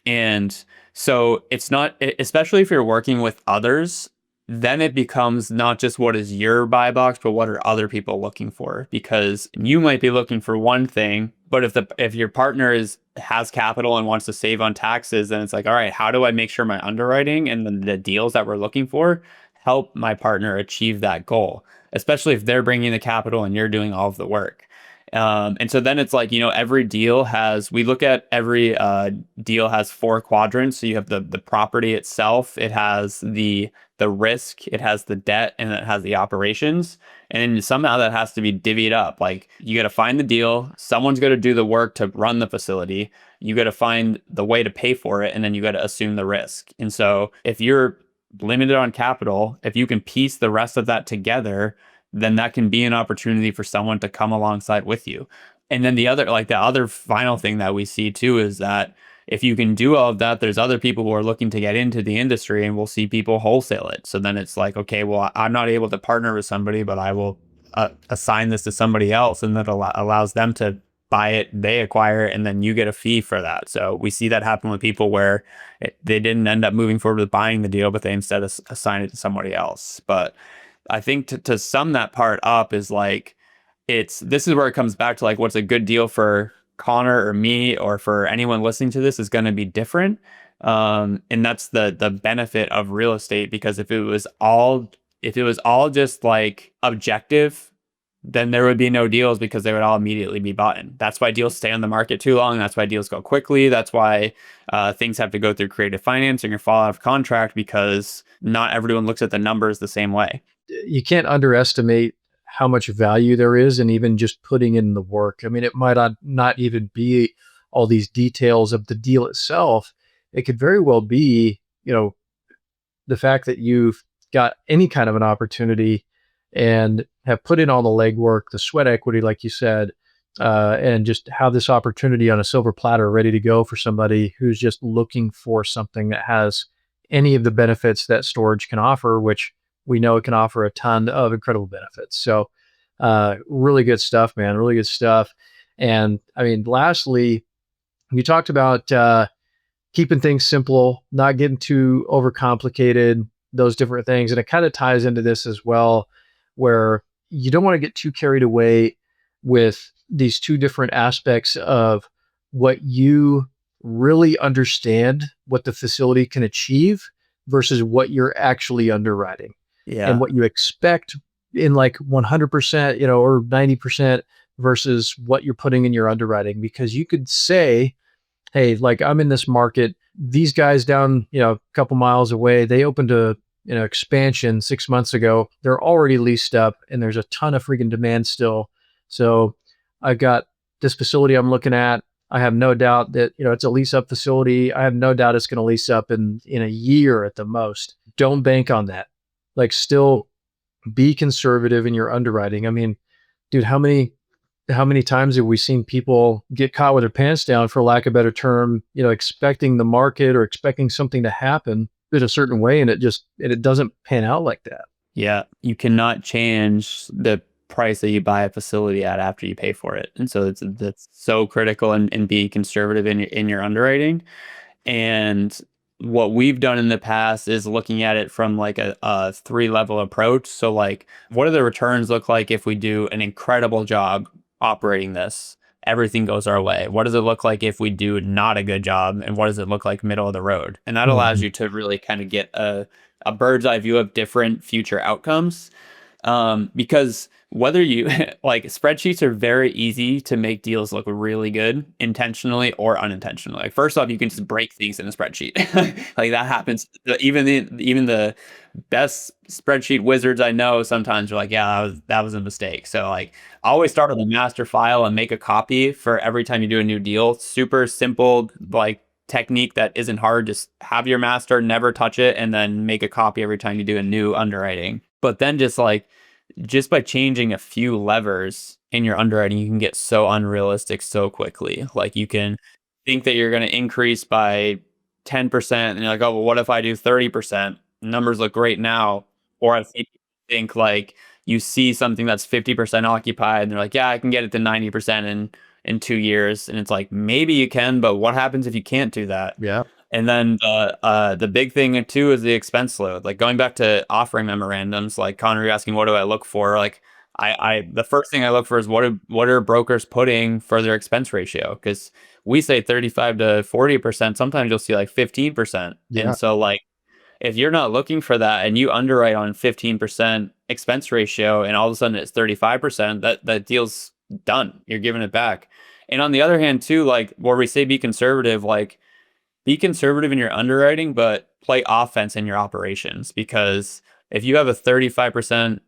S1: And so it's not, especially if you're working with others, then it becomes not just what is your buy box, but what are other people looking for? Because you might be looking for one thing, but if your partner has capital and wants to save on taxes, then it's like, all right, how do I make sure my underwriting and the deals that we're looking for help my partner achieve that goal? Especially if they're bringing the capital and you're doing all of the work. And so then it's like, every deal we look at every deal has four quadrants. So you have the property itself, it has the risk, it has the debt, and it has the operations. And somehow that has to be divvied up. Like, you got to find the deal, someone's got to do the work to run the facility, you got to find the way to pay for it, and then you got to assume the risk. And so if you're limited on capital, if you can piece the rest of that together, then that can be an opportunity for someone to come alongside with you. And then the other final thing that we see too is that if you can do all of that, there's other people who are looking to get into the industry, and we'll see people wholesale it. So then it's like, okay, well, I'm not able to partner with somebody, but I will assign this to somebody else, and that allows them to buy it, they acquire it, and then you get a fee for that. So we see that happen with people where they didn't end up moving forward with buying the deal, but they instead assign it to somebody else. But I think to sum that part up is like, this is where it comes back to like, what's a good deal for Connor or me or for anyone listening to this is going to be different. And that's the benefit of real estate, because if it was all just like objective, then there would be no deals because they would all immediately be bought in. That's why deals stay on the market too long. That's why deals go quickly. That's why things have to go through creative financing or fall out of contract, because not everyone looks at the numbers the same way.
S2: You can't underestimate how much value there is in even just putting in the work. I mean, it might not even be all these details of the deal itself. It could very well be, the fact that you've got any kind of an opportunity and have put in all the legwork, the sweat equity, like you said, and just have this opportunity on a silver platter ready to go for somebody who's just looking for something that has any of the benefits that storage can offer, which we know it can offer a ton of incredible benefits. So, really good stuff, man. Really good stuff. And I mean, lastly, you talked about keeping things simple, not getting too overcomplicated, those different things. And it kind of ties into this as well, where you don't want to get too carried away with these two different aspects of what you really understand what the facility can achieve versus what you're actually underwriting and
S1: Yeah.
S2: what you expect in like 100%, or 90% versus what you're putting in your underwriting. Because you could say, hey, like I'm in this market, these guys down, a couple miles away, they opened a, expansion 6 months ago. They're already leased up and there's a ton of freaking demand still. So I've got this facility I'm looking at. I have no doubt that, it's a lease up facility. I have no doubt it's going to lease up in a year at the most. Don't bank on that. Like, still be conservative in your underwriting. I mean, dude, how many times have we seen people get caught with their pants down, for lack of a better term, expecting the market or expecting something to happen in a certain way, and it doesn't pan out like that.
S1: Yeah. You cannot change the price that you buy a facility at after you pay for it. And so that's so critical in being conservative in your underwriting. And what we've done in the past is looking at it from like a three-level approach. So like, what do the returns look like if we do an incredible job operating this? Everything goes our way. What does it look like if we do not a good job? And what does it look like middle of the road? And that allows
S2: Mhm.
S1: you to really kind of get a bird's eye view of different future outcomes. Because whether you like, spreadsheets are very easy to make deals look really good intentionally or unintentionally. Like, first off, you can just break things in a spreadsheet. Like, that happens. Even the best spreadsheet wizards I know sometimes are like, yeah, that was a mistake. So like, I always start with a master file and make a copy for every time you do a new deal. Super simple, like, technique that isn't hard. Just have your master, never touch it, and then make a copy every time you do a new underwriting. But then just by changing a few levers in your underwriting, you can get so unrealistic so quickly. Like, you can think that you're going to increase by 10%, and you're like, oh, well, what if I do 30%? Numbers look great now. Or I think like, you see something that's 50% occupied and they're like, yeah, I can get it to 90% in 2 years. And it's like, maybe you can, but what happens if you can't do that?
S2: Yeah.
S1: And then the big thing too is the expense load. Like, going back to offering memorandums, like Connor, you're asking, what do I look for? Like, I the first thing I look for is what are brokers putting for their expense ratio? Because we say 35 to 40%. Sometimes you'll see like 15%.
S2: Yeah.
S1: And so like, if you're not looking for that and you underwrite on 15% expense ratio and all of a sudden it's 35%, that deal's done. You're giving it back. And on the other hand too, like, where we say be conservative, like, be conservative in your underwriting, but play offense in your operations. Because if you have a 35%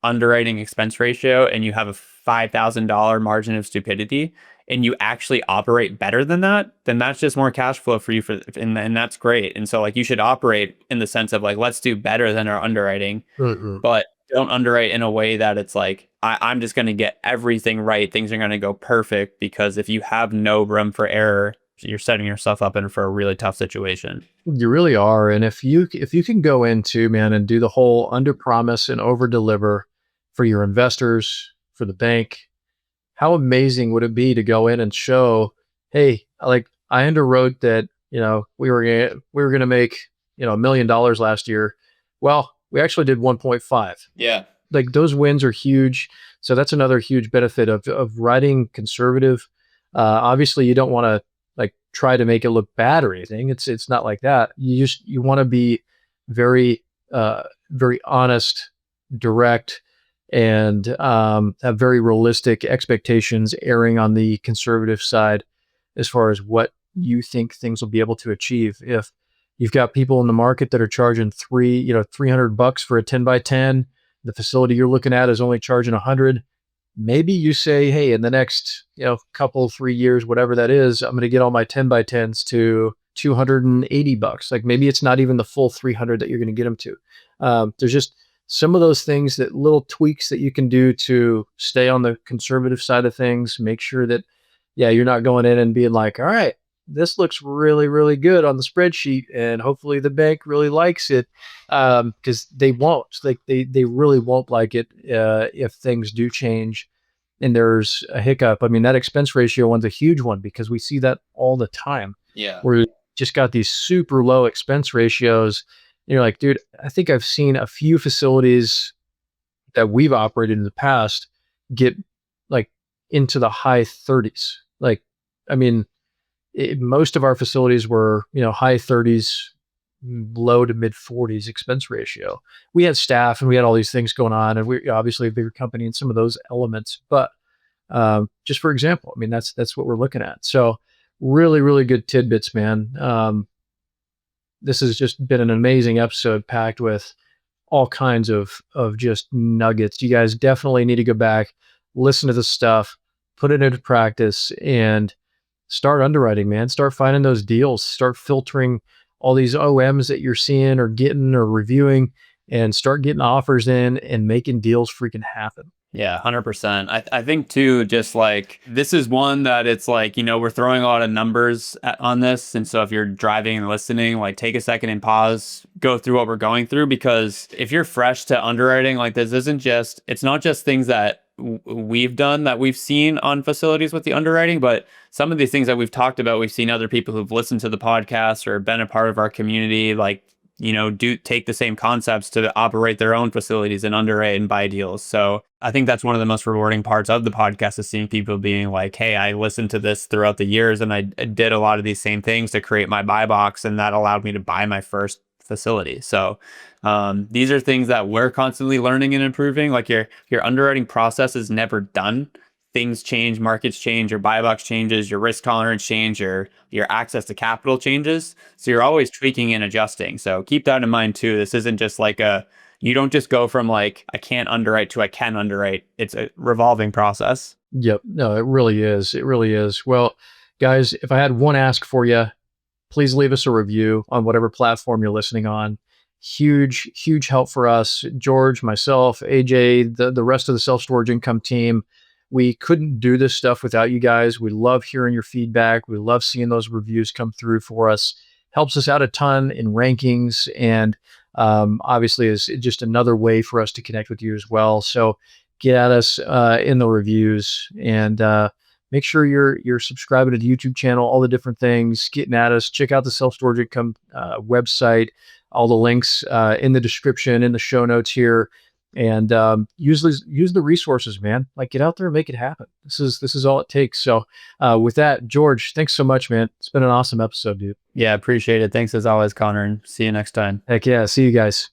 S1: underwriting expense ratio and you have a $5,000 margin of stupidity, and you actually operate better than that, then that's just more cash flow for you and that's great. And so like, you should operate in the sense of like, let's do better than our underwriting,
S2: Mhm.
S1: but don't underwrite in a way that it's like, I'm just going to get everything right. Things are going to go perfect, because if you have no room for error, you're setting yourself up for a really tough situation.
S2: You really are. And if you can go into, man, and do the whole under promise and over deliver for your investors, for the bank, how amazing would it be to go in and show, hey, like, I underwrote that, we were gonna make, $1 million last year. Well, we actually did 1.5.
S1: Yeah.
S2: Like, those wins are huge. So that's another huge benefit of writing conservative. Obviously, you don't want to like try to make it look bad or anything. It's not like that. You want to be very very honest, direct, and have very realistic expectations, erring on the conservative side as far as what you think things will be able to achieve. If you've got people in the market that are charging $300 for a 10 by 10, the facility you're looking at is only charging 100. Maybe you say, hey, in the next couple 3 years, whatever that is, I'm going to get all my 10 by 10s to $280. Like maybe it's not even the full 300 that you're going to get them to. There's just some of those things, that little tweaks that you can do to stay on the conservative side of things. Make sure that, yeah, you're not going in and being like, all right, this looks really, really good on the spreadsheet, and hopefully the bank really likes it, because they won't. Like they really won't like it if things do change and there's a hiccup. I mean, that expense ratio one's a huge one because we see that all the time.
S1: Yeah.
S2: Where you just got these super low expense ratios. And you're like, dude, I think I've seen a few facilities that we've operated in the past get like into the high 30s. Like, I mean, most of our facilities were, high 30s, low to mid 40s expense ratio. We had staff and we had all these things going on, and we're obviously a bigger company in some of those elements. But just for example, I mean, that's what we're looking at. So really, really good tidbits, man. This has just been an amazing episode packed with all kinds of just nuggets. You guys definitely need to go back, listen to the stuff, put it into practice, and start underwriting, man. Start finding those deals. Start filtering all these OMs that you're seeing or getting or reviewing, and start getting offers in and making deals freaking happen.
S1: Yeah, 100%. I think too, just like this is one that it's like, we're throwing a lot of numbers on this. And so if you're driving and listening, like take a second and pause, go through what we're going through, because if you're fresh to underwriting, like this it's not just things that we've done that we've seen on facilities with the underwriting, but some of these things that we've talked about, we've seen other people who've listened to the podcast or been a part of our community, like, do take the same concepts to operate their own facilities and underwrite and buy deals. So I think that's one of the most rewarding parts of the podcast, is seeing people being like, hey, I listened to this throughout the years and I did a lot of these same things to create my buy box, and that allowed me to buy my first facility. So these are things that we're constantly learning and improving. Like your underwriting process is never done. Things change, markets change, your buy box changes, your risk tolerance change, your access to capital changes. So you're always tweaking and adjusting. So keep that in mind too. This isn't just like you don't just go from like, I can't underwrite to I can underwrite. It's a revolving process.
S2: Yep. No, it really is. It really is. Well, guys, if I had one ask for you, please leave us a review on whatever platform you're listening on. Huge, huge help for us. George, myself, AJ, the rest of the self-storage income team. We couldn't do this stuff without you guys. We love hearing your feedback. We love seeing those reviews come through for us. Helps us out a ton in rankings, and obviously is just another way for us to connect with you as well. So get at us in the reviews, and make sure you're subscribing to the YouTube channel, all the different things, getting at us. Check out the Self-Storage Income website, all the links in the description, in the show notes here. And use the resources, man. Like, get out there and make it happen. This is all it takes. So with that, George, thanks so much, man. It's been an awesome episode, dude.
S1: Yeah, appreciate it. Thanks as always, Connor, and see you next time.
S2: Heck yeah. See you guys.